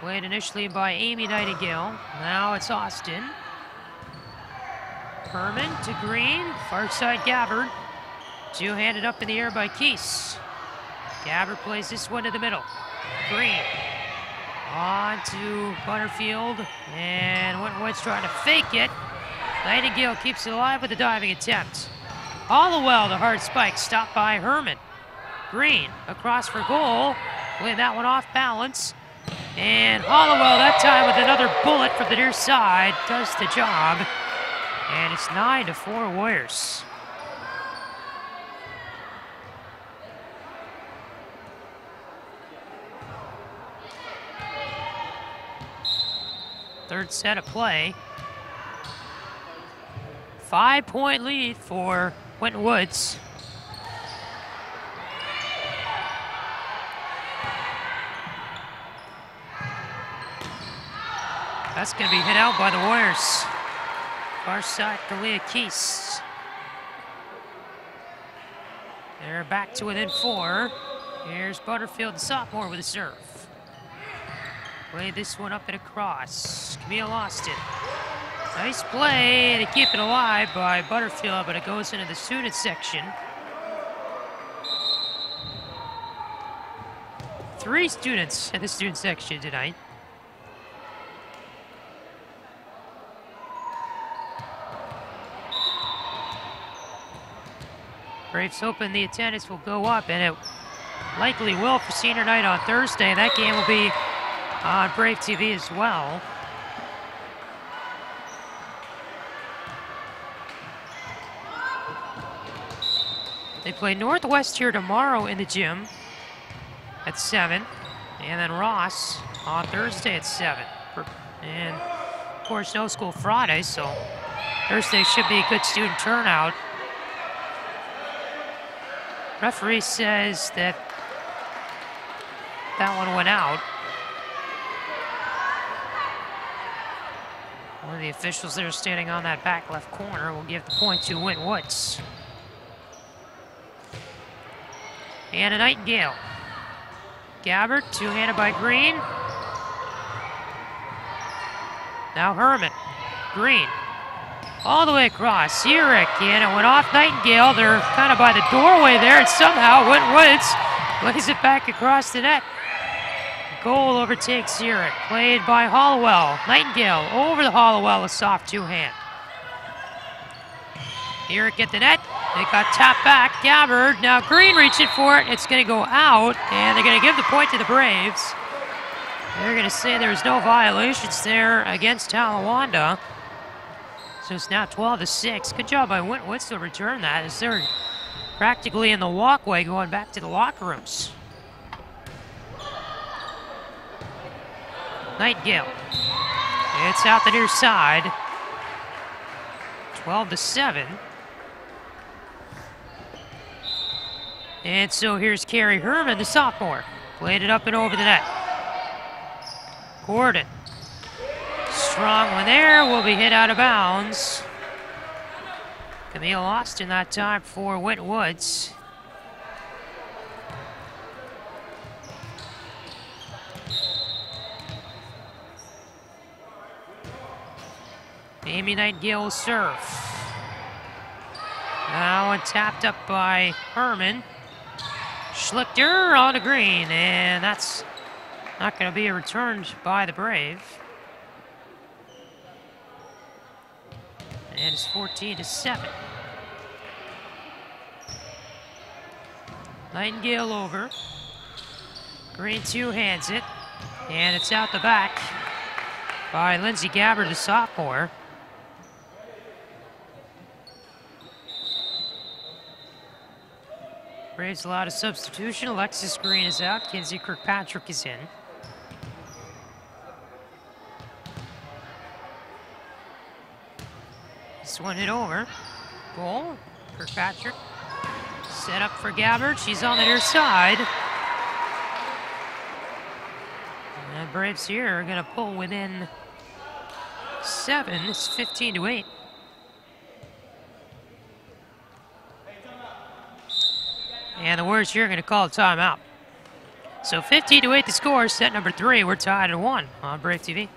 Played initially by Amy Nightingale. Now it's Austin. Herman to Green, far side Gabbard. Two-handed up in the air by Keese. Gabbard plays this one to the middle. Green on to Butterfield, and Wintonwood's trying to fake it. Nightingale keeps it alive with a diving attempt. Hollowell, the hard spike, stopped by Herman. Green across for goal, playing that one off balance. And Hollowell that time with another bullet from the near side does the job. And it's 9-4 Warriors. Third set of play. 5-point lead for Winton Woods. That's going to be hit out by the Warriors. Far side, Kalia Keese. They're back to within 4. Here's Butterfield, the sophomore, with a serve. Play this one up and across. Camille Austin. Nice play to keep it alive by Butterfield, but it goes into the student section. 3 students in the student section tonight. Braves hoping the attendance will go up, and it likely will for senior night on Thursday. That game will be on Brave TV as well. They play Northwest here tomorrow in the gym at 7, and then Ross on Thursday at 7. And of course, no school Friday, so Thursday should be a good student turnout. Referee says that one went out. One of the officials there standing on that back left corner will give the point to Winton Woods. And a Nightingale. Gabbard, two-handed by Green. Now Herman. Green. All the way across. Zurich, and it went off Nightingale. They're kind of by the doorway there, and somehow Winton Woods plays it back across the net. Goal overtakes Zurich. Played by Hollowell. Nightingale over the Hollowell, a soft two-hand. Zurich at the net. They got tapped back. Gabbard. Now Green reaching for it. It's going to go out, and they're going to give the point to the Braves. They're going to say there's no violations there against Talawanda. So it's now 12-6. Good job by Winton Woods to return that, as they're practically in the walkway going back to the locker rooms. Nightingale. It's out the near side. 12-7. And so here's Carrie Herman, the sophomore. Played it up and over the net. Gordon. Strong one there, will be hit out of bounds. Camille Austin that time for Winton Woods. Amy Nightingale will serve. Now one tapped up by Herman. Schlichter on the green, and that's not going to be returned by the Brave. And it's 14-7. Nightingale over. Green two-hands it, and it's out the back by Lindsay Gabbard, the sophomore. Braves allowed a substitution. Alexis Green is out. Kinsey Kirkpatrick is in. This one hit over. Goal. Kirkpatrick. Set up for Gabbard. She's on the near side. And the Braves here are going to pull within 7. It's 15-8. And the Warriors here are going to call a timeout. So 15-8 the score, set number 3. We're tied at 1 on Brave TV.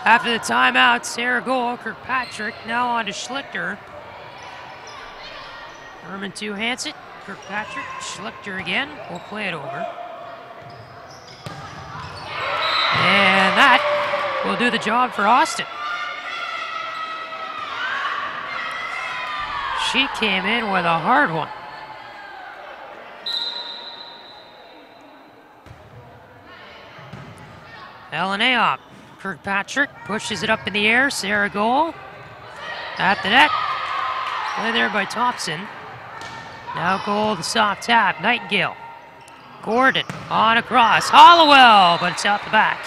After the timeout, Sarah goal, Kirkpatrick now on to Schlichter. Herman two-hands it. Kirkpatrick, Schlichter again. We'll play it over. And that will do the job for Austin. She came in with a hard one. Ellen Aop. Kirkpatrick pushes it up in the air. Sarah goal. At the net. Play there by Thompson. Now goal, the soft tap. Nightingale. Gordon on across. Hollowell, but it's out the back.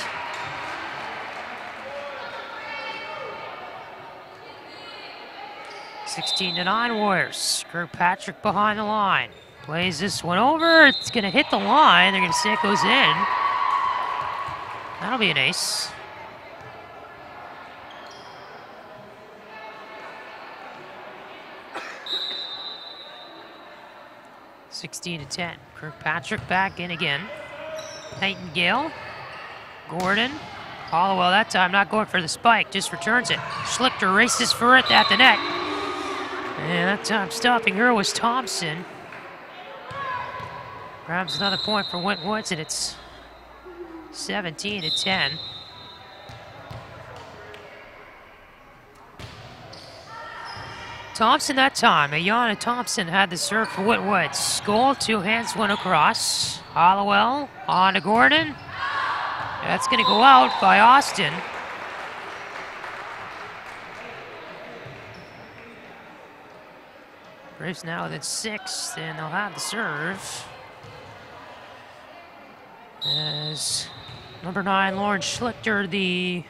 (16-9) Warriors. Kirkpatrick behind the line. Plays this one over. It's going to hit the line. They're going to say it goes in. That'll be an ace. (16-10). Kirkpatrick back in again. Nightingale. Gordon. Hollowell that time not going for the spike, just returns it. Schlichter races for it at the net. And that time stopping her was Thompson. Grabs another point for Winton Woods, and it's 17-10. Thompson that time. Ayana Thompson had the serve for Winton Woods. Goal, two hands, one across. Hollowell on to Gordon. That's going to go out by Austin. Braves now within 6, and they'll have the serve. As number 9, Lauren Schlichter, the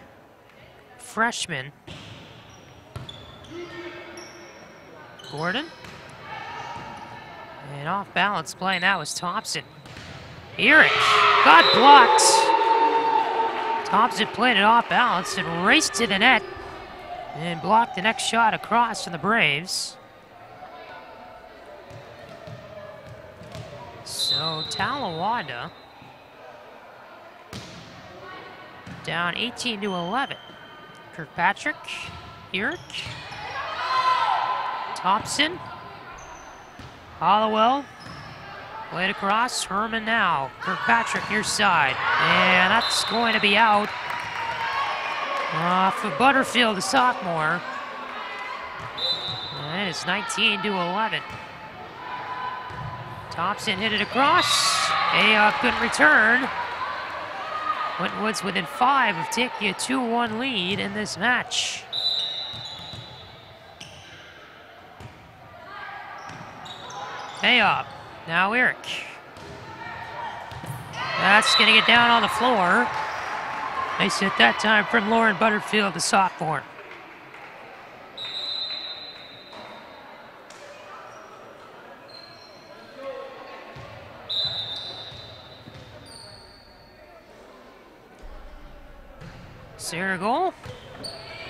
freshman. Gordon. And off balance playing that was Thompson. Eric got blocked. Thompson played it off balance and raced to the net and blocked the next shot across from the Braves. So Talawanda down 18-11. Kirkpatrick, Eric, Thompson, Hollowell, played across, Herman now, Kirkpatrick near side, and that's going to be out for Butterfield, the sophomore. And it's 19-11. Thompson hit it across, Ayoff couldn't return. Winton Woods within 5 of taking a 2-1 lead in this match. Ayoff, now Eric. That's gonna get down on the floor. Nice hit that time from Lauren Butterfield, the sophomore. Sarah goal.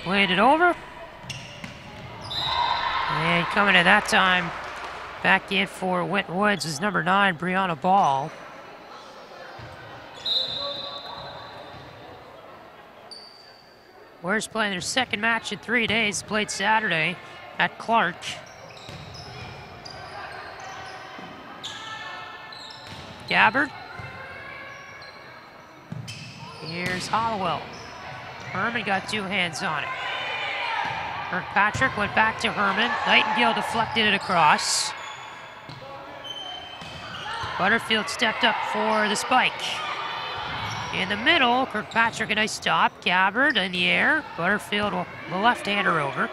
Played it over. And coming in that time, back in for Winton Woods is number 9, Brianna Ball. Warriors playing their second match in 3 days, played Saturday at Clark. Gabbard. Here's Hollowell. Herman got 2 hands on it. Kirkpatrick went back to Herman. Nightingale deflected it across. Butterfield stepped up for the spike. In the middle, Kirkpatrick a nice stop. Gabbard in the air. Butterfield will the left-hander over.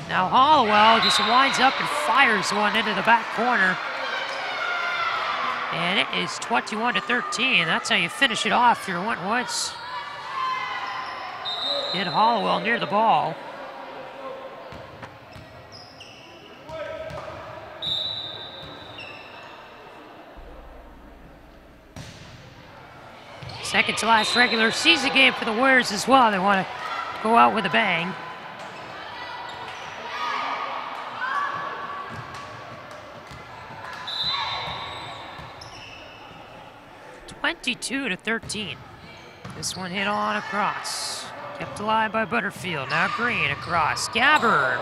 Now Hollowell just winds up and fires one into the back corner. And it is 21-13. That's how you finish it off for Winton Woods. Hit Hollowell near the ball. Second to last regular season game for the Warriors as well. They want to go out with a bang. (22-13). This one hit on across. Kept alive by Butterfield. Now Green across. Gabbard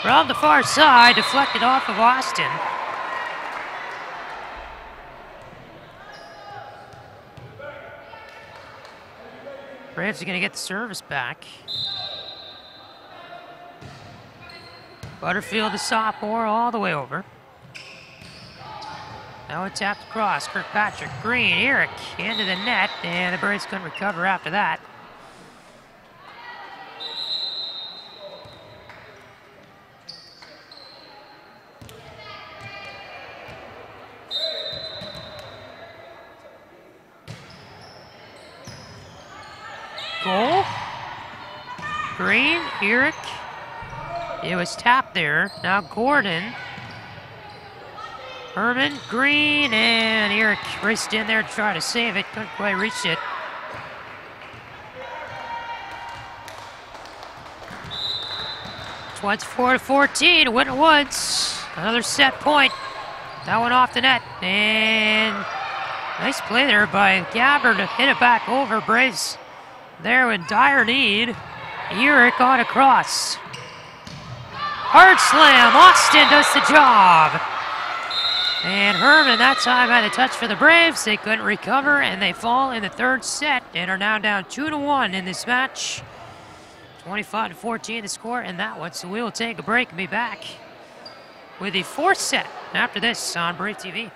from the far side, deflected off of Austin. Braves are going to get the service back. Butterfield, the sophomore, all the way over. Now it tapped across. Kirkpatrick, Green, Eric into the net, and the Braves couldn't recover after that. Goal. Green, Eric. It was tapped there. Now Gordon. Herman, Green, and Eric raced in there to try to save it. Couldn't quite reach it. It's 4-14. Winton Woods. Another set point. That one off the net. And nice play there by Gabbard to hit it back over. Braves there in dire need. Eric on across. Hard slam. Austin does the job. And Herman that time had a touch for the Braves. They couldn't recover, and they fall in the third set and are now down 2-1 in this match. 25-14 the score in that one. So we will take a break and be back with the fourth set after this on Brave TV.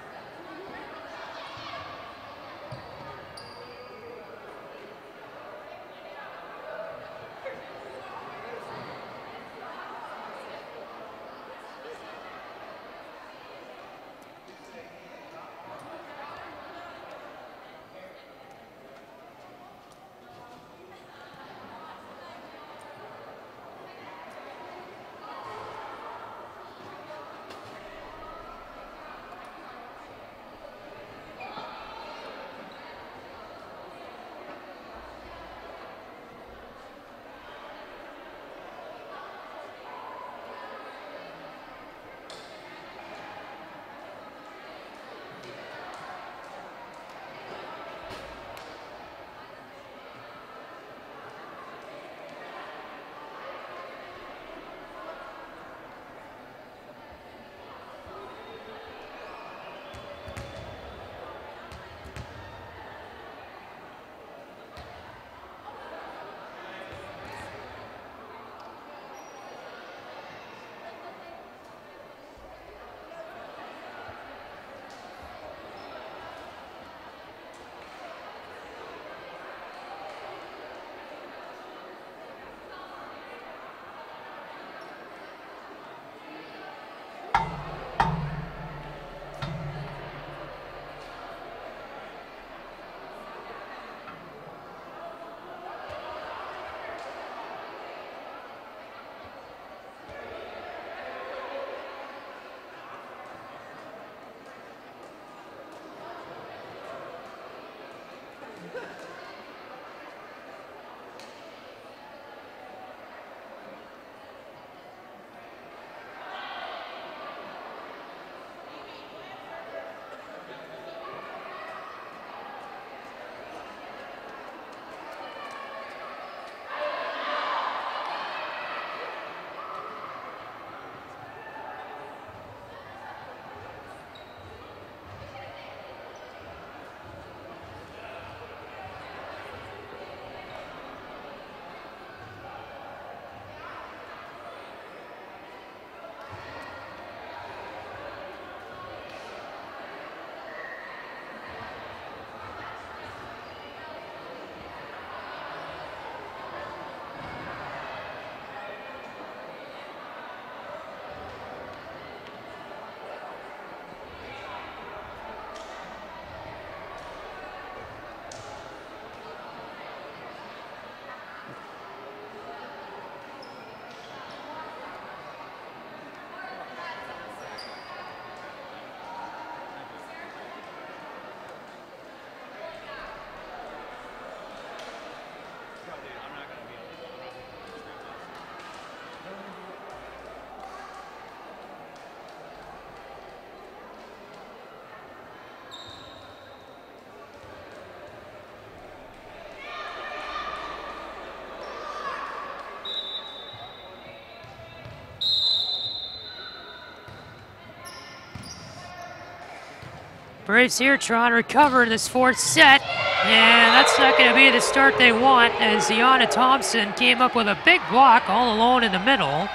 Braves here trying to recover in this fourth set. And that's not going to be the start they want, as Deanna Thompson came up with a big block all alone in the middle.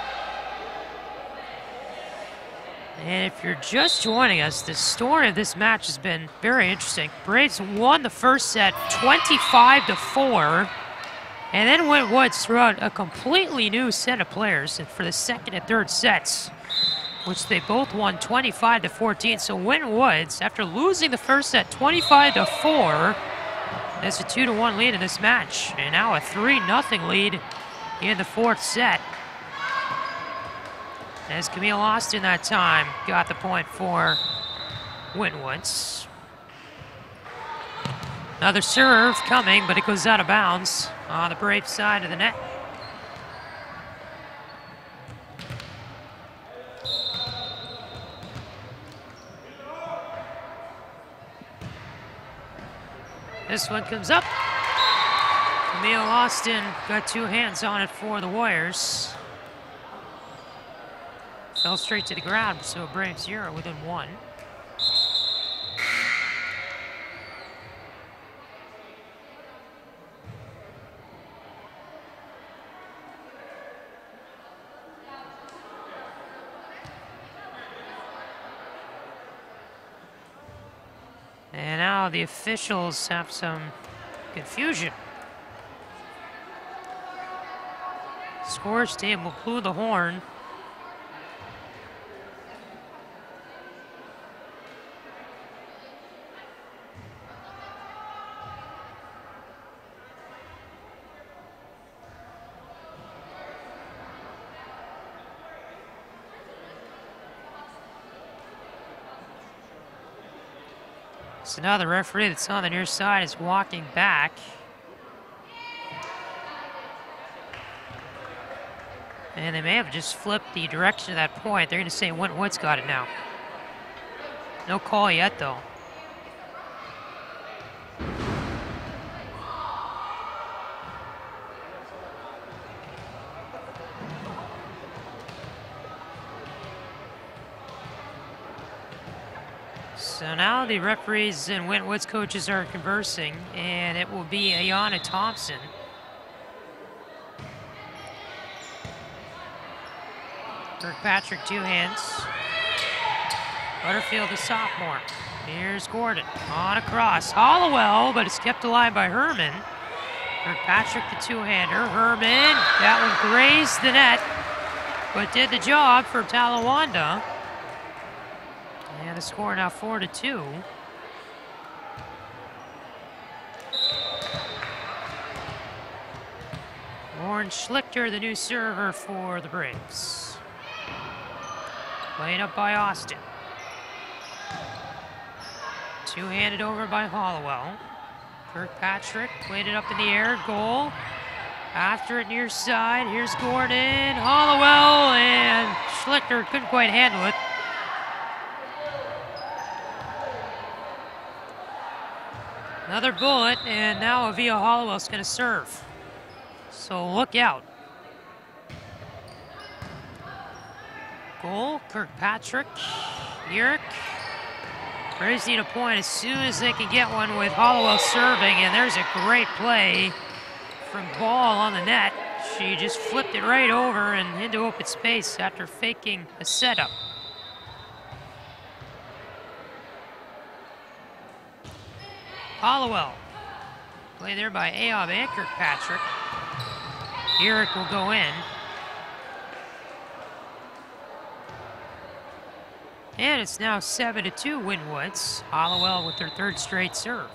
And if you're just joining us, the story of this match has been very interesting. Braves won the first set 25-4, and then Winton Woods threw out a completely new set of players for the second and third sets, which they both won 25-14. So Winton Woods, after losing the first set 25-4, has a 2-1 lead in this match, and now a 3-0 lead in the fourth set. As Camille Austin that time got the point for Winton Woods. Another serve coming, but it goes out of bounds on the Brave side of the net. This one comes up. Camille Austin got two hands on it for the Warriors. Fell straight to the ground, so Braves 0 within 1. And now the officials have some confusion. Scores table blew the horn. So now the referee that's on the near side is walking back. And they may have just flipped the direction of that point. They're going to say Winton Woods got it now. No call yet, though. So now the referees and Winton Woods coaches are conversing, and it will be Ayanna Thompson. Kirkpatrick, two hands. Butterfield, the sophomore. Here's Gordon on a cross. Hollowell, but it's kept alive by Herman. Kirkpatrick, the two-hander. Herman, that one grazed the net, but did the job for Talawanda. And the score now 4-2. Lauren Schlichter, the new server for the Braves. Played up by Austin. Two-handed over by Hollowell. Kirkpatrick played it up in the air, goal. After it near side, here's Gordon, Hollowell, and Schlichter couldn't quite handle it. Another bullet, and now Avia Hollowell's going to serve. So look out. Goal, Kirkpatrick, Yerrick. Braves need a point as soon as they can get one with Hollowell serving, and there's a great play from Ball on the net. She just flipped it right over and into open space after faking a setup. Hollowell, play there by Ayob and Kirkpatrick. Yerrick will go in. And it's now 7-2 Winton Woods. Hollowell with their third straight serve.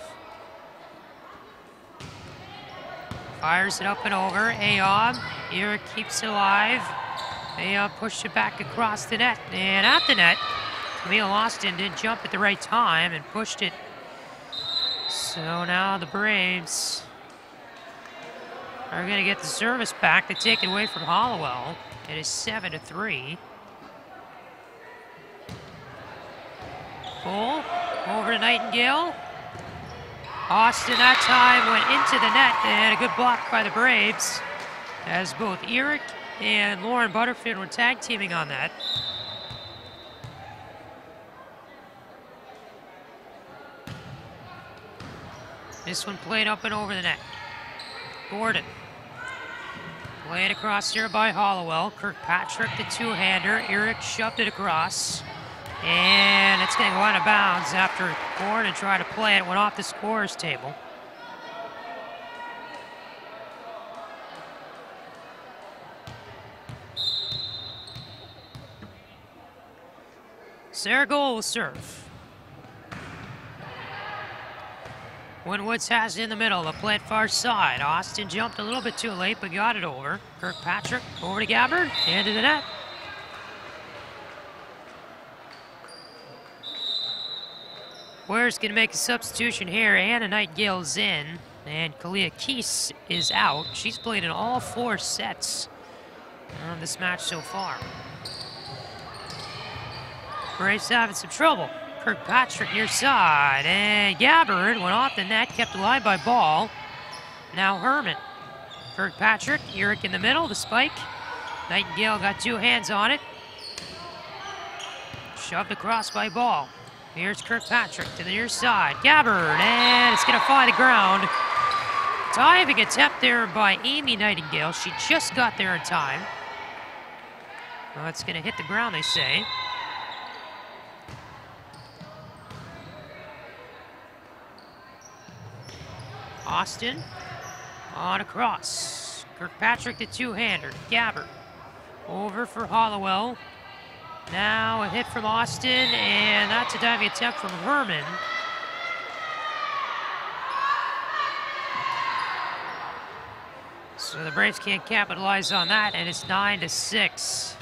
Fires it up and over. Ayob. Yerrick keeps it alive. Ayob pushed it back across the net. And at the net, Camille Austin didn't jump at the right time and pushed it. So now the Braves are going to get the service back. They take it away from Hollowell. It is 7-3. Bull over to Nightingale. Austin that time went into the net, and a good block by the Braves as both Yerrick and Lauren Butterfield were tag teaming on that. This one played up and over the net. Gordon. Played across here by Hollowell. Kirkpatrick, the two-hander. Eric shoved it across. And it's going to go out of bounds after Gordon tried to play it. Went off the scorer's table. Sarah Goal will serve. Winwoods has it in the middle. The play at far side. Austin jumped a little bit too late, but got it over. Kirkpatrick over to Gabbard. Into the net. Ware's going to make a substitution here. Anna Nightingale's in. And Kalia Keese is out. She's played in all 4 sets of this match so far. Braves having some trouble. Kirkpatrick near side, and Gabbard went off the net, kept alive by Ball. Now Herman. Kirkpatrick, Eric in the middle, the spike. Nightingale got 2 hands on it. Shoved across by Ball. Here's Kirkpatrick to the near side. Gabbard, and it's going to fly the ground. Diving attempt there by Amy Nightingale. She just got there in time. Well, it's going to hit the ground, they say. Austin on across. Kirkpatrick, the two-hander. Gabbard over for Hollowell. Now a hit from Austin, and that's a diving attempt from Herman. So the Braves can't capitalize on that, and it's 9-6.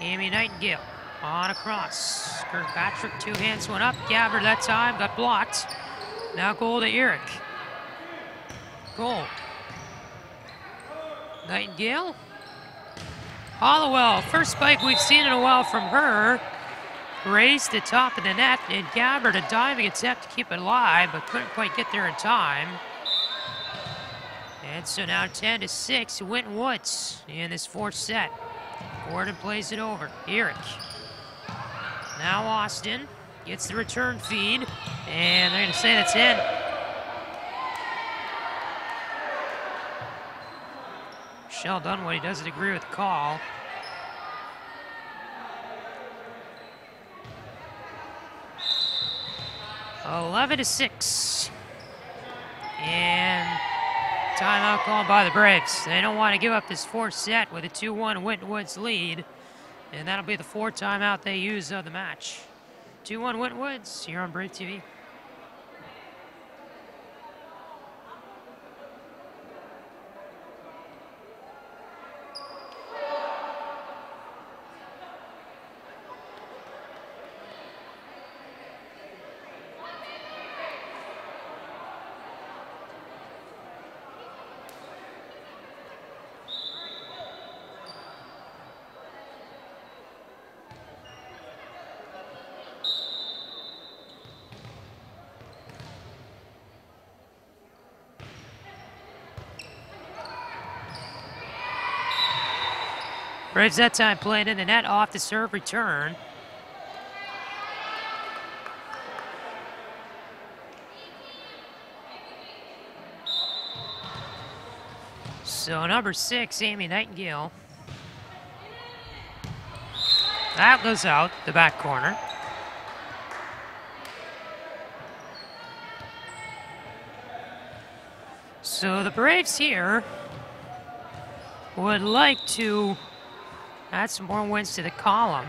Amy Nightingale on across. Kirkpatrick, 2 hands went up. Gabbard that time got blocked. Now goal to Eric. Goal. Nightingale. Hollowell, first spike we've seen in a while from her. Raised the top of the net, and Gabbard a diving attempt to keep it alive, but couldn't quite get there in time. And so now 10-6, Winton Woods in this 4th set. Gordon plays it over. Eric. Now Austin gets the return feed, and they're going to say that's in. Michelle Dunwoody doesn't agree with the call. Eleven to 6. And timeout called by the Braves. They don't want to give up this 4th set with a 2-1 Winton Woods lead. And that'll be the 4th timeout they use of the match. 2-1 Winton Woods here on Brave TV. Braves that time playing in the net off the serve return. So number 6, Amy Nightingale. That goes out the back corner. So the Braves here would like to add some more wins to the column.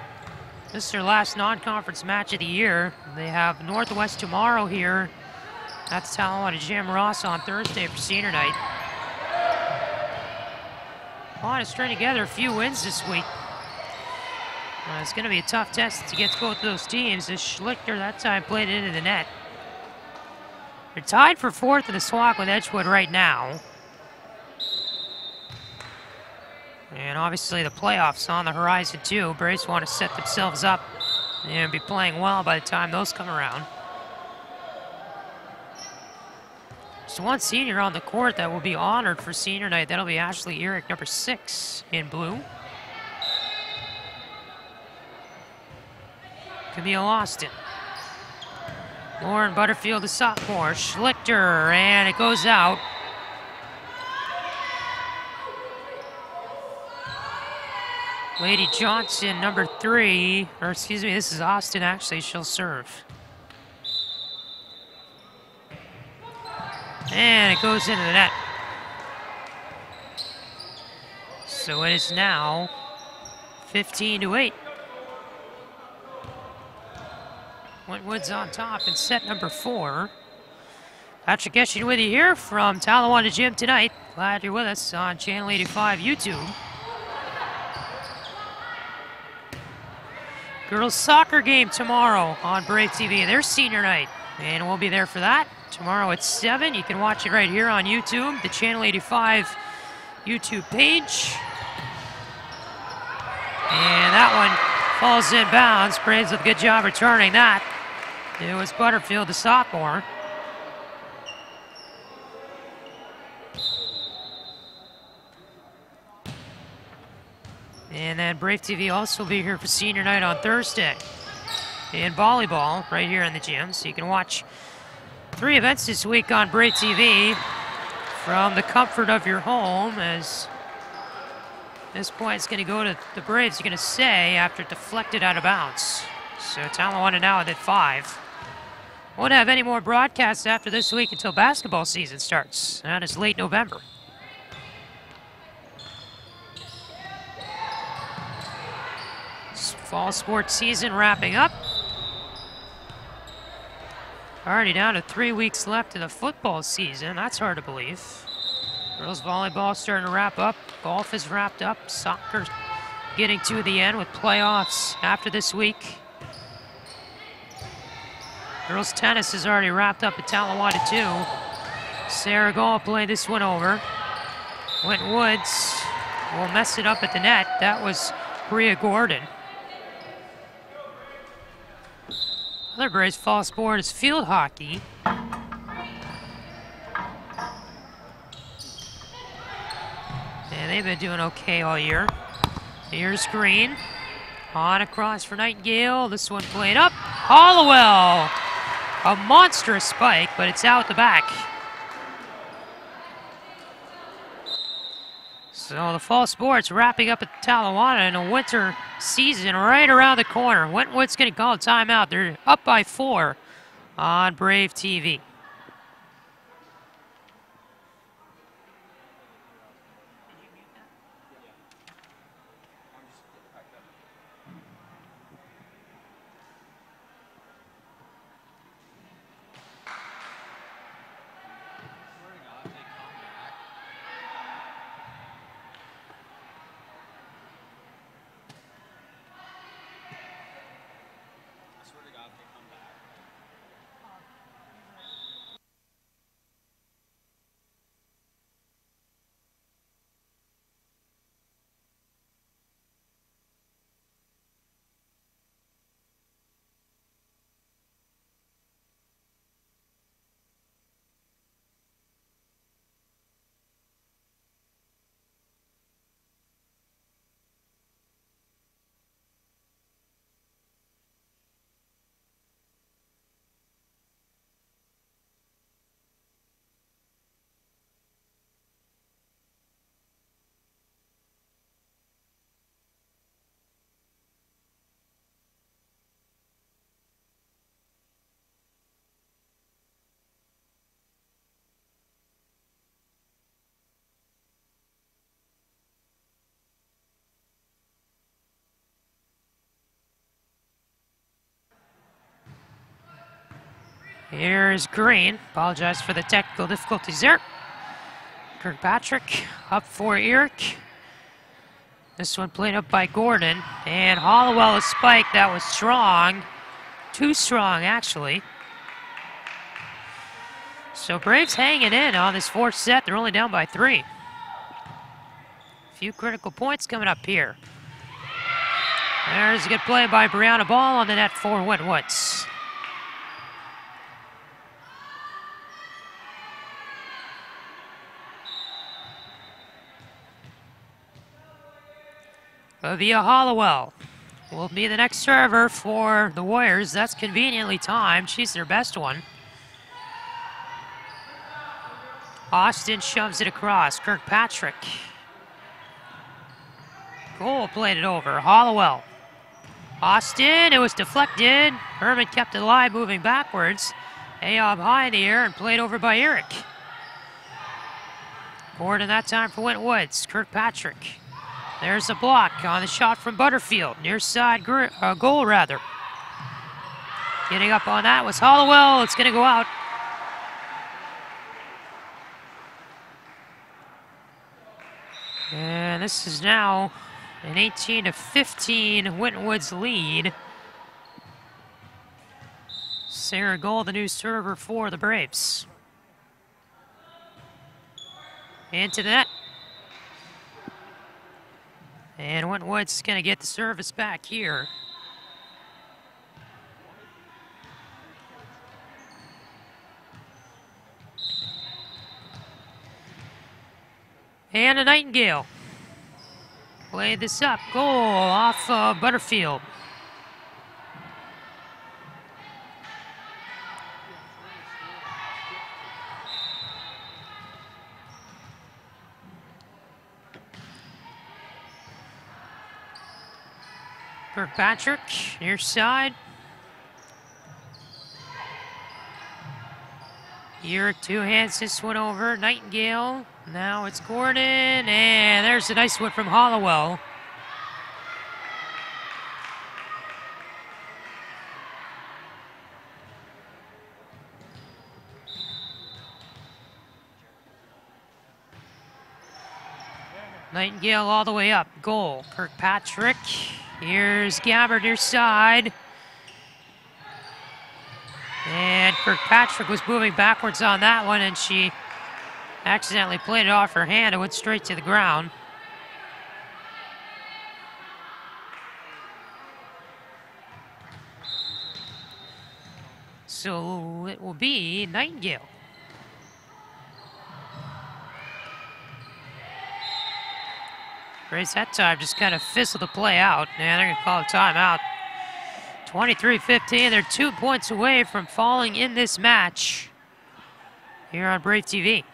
This is their last non-conference match of the year. They have Northwest tomorrow here. That's Talawanda Jim Ross on Thursday for senior night. Want to string together a few wins this week. It's going to be a tough test to get to both of those teams. As Schlichter that time played it into the net. They're tied for 4th in the SWAC with Edgewood right now. And obviously the playoffs on the horizon too. Braves want to set themselves up and be playing well by the time those come around. Just one senior on the court that will be honored for senior night. That'll be Ashley Eric, number 6 in blue. Camille Austin. Lauren Butterfield, the sophomore. Schlichter, and it goes out. Lady Johnson, number 3, or excuse me, this is Austin actually, she'll serve. And it goes into the net. So it is now 15-8. Wentwood's on top in set number 4. Patrick Eshin with you here from Talawanda Gym tonight. Glad you're with us on Channel 85 YouTube. Girls soccer game tomorrow on Brave TV. Their senior night, and we'll be there for that. Tomorrow at 7. You can watch it right here on YouTube, the Channel 85 YouTube page. And that one falls in bounds. Braves with a good job returning that. It was Butterfield, the sophomore. And then Brave TV also will be here for senior night on Thursday. And volleyball right here in the gym. So you can watch 3 events this week on Brave TV from the comfort of your home. As this point is going to go to the Braves, you're going to say, after it deflected out of bounds. So Talawanda now at 5. Won't have any more broadcasts after this week until basketball season starts. That is late November. Fall sports season wrapping up. Already down to 3 weeks left in the football season. That's hard to believe. Girls volleyball starting to wrap up. Golf is wrapped up. Soccer getting to the end with playoffs after this week. Girls tennis is already wrapped up at Talawanda too. Sarah Gall played this one over. Winton Woods will mess it up at the net. That was Bria Gordon. Other Braves fall sport is field hockey. And they've been doing okay all year. Here's Green. On across for Nightingale. This one played up. Hollowell! A monstrous spike, but it's out the back. So the fall sports wrapping up at Talawanda and a winter season right around the corner. Wentwood's going to call a timeout. They're up by 4 on Brave TV. Here's Green. Apologize for the technical difficulties there. Kirkpatrick up for Eric. This one played up by Gordon. And Hollowell a spike that was strong. Too strong, actually. So Braves hanging in on this 4th set. They're only down by 3. A few critical points coming up here. There's a good play by Brianna Ball on the net for Wentwoods. Via Hollowell. will be the next server for the Warriors. That's conveniently timed. She's their best one. Austin shoves it across. Kirkpatrick. Goal played it over. Hollowell. Austin, it was deflected. Herman kept it alive, moving backwards. Ayob high in the air and played over by Eric. Gordon that time for Winton Woods. Kirkpatrick. There's a block on the shot from Butterfield. Near side goal, rather. Getting up on that was Hollowell. It's going to go out. And this is now an 18-15 Winton Woods lead. Sarah Gold, the new server for the Braves. Into the net. And Winton Woods is going to get the service back here. And a Nightingale. Played this up. Goal off Butterfield. Kirkpatrick, near side. Eric two-hands this one over. Nightingale. Now it's Gordon, and there's a nice one from Hollowell. Nightingale all the way up. Goal. Kirkpatrick. Here's Gabbard near side. And Kirkpatrick was moving backwards on that one, and she accidentally played it off her hand. It went straight to the ground. So it will be Nightingale. Braves that time just kind of fizzled the play out, and they're going to call a timeout. 23-15, they're 2 points away from falling in this match here on Brave TV.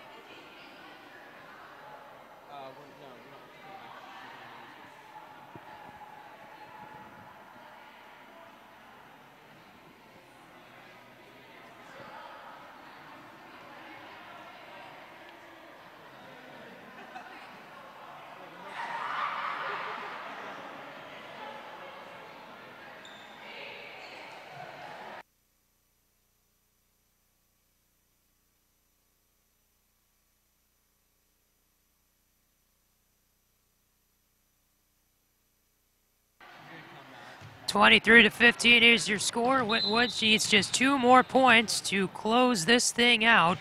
(23-15) is your score. Winton Woods needs just 2 more points to close this thing out.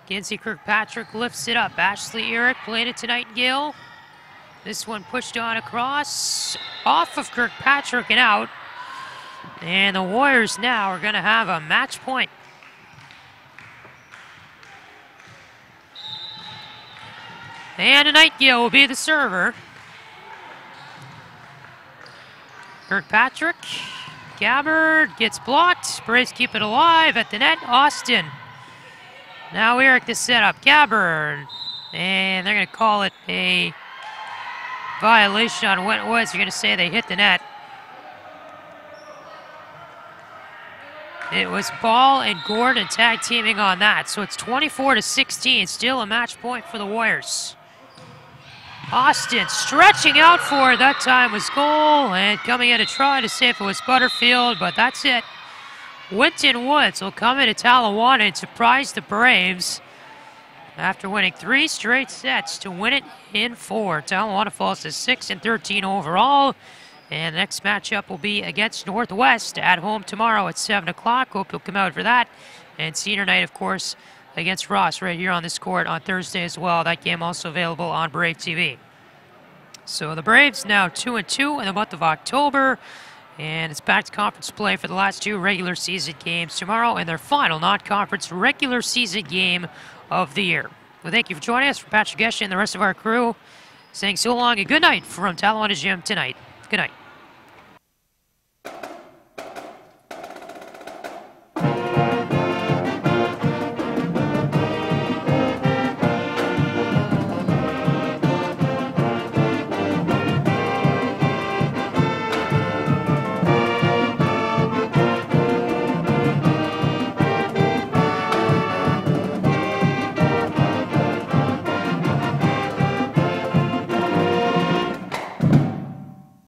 Kinsey Kirkpatrick lifts it up. Ashley Eric played it to Nightingale. This one pushed on across, off of Kirkpatrick and out. And the Warriors now are going to have a match point. And a Nightingale will be the server. Kirkpatrick, Gabbard gets blocked. Braves keep it alive at the net. Austin. Now Eric to set up. Gabbard. And they're going to call it a violation on Winton Woods. They're going to say they hit the net. It was Ball and Gordon tag teaming on that. So it's 24-16. Still a match point for the Warriors. Austin stretching out for it. That time was goal, and coming in to try to see if it was Butterfield, but that's it. Winton Woods will come into Talawanda and surprise the Braves after winning 3 straight sets to win it in 4. Talawanda falls to 6-13 overall, and the next matchup will be against Northwest at home tomorrow at 7 o'clock. Hope you'll come out for that. And senior night, of course, against Ross right here on this court on Thursday as well. That game also available on Brave TV. So the Braves now 2-2 in the month of October, and it's back to conference play for the last 2 regular season games tomorrow and their final non-conference regular season game of the year. Well, thank you for joining us. For Patrick Geshe and the rest of our crew, saying so long and good night from Talawanda Gym tonight. Good night.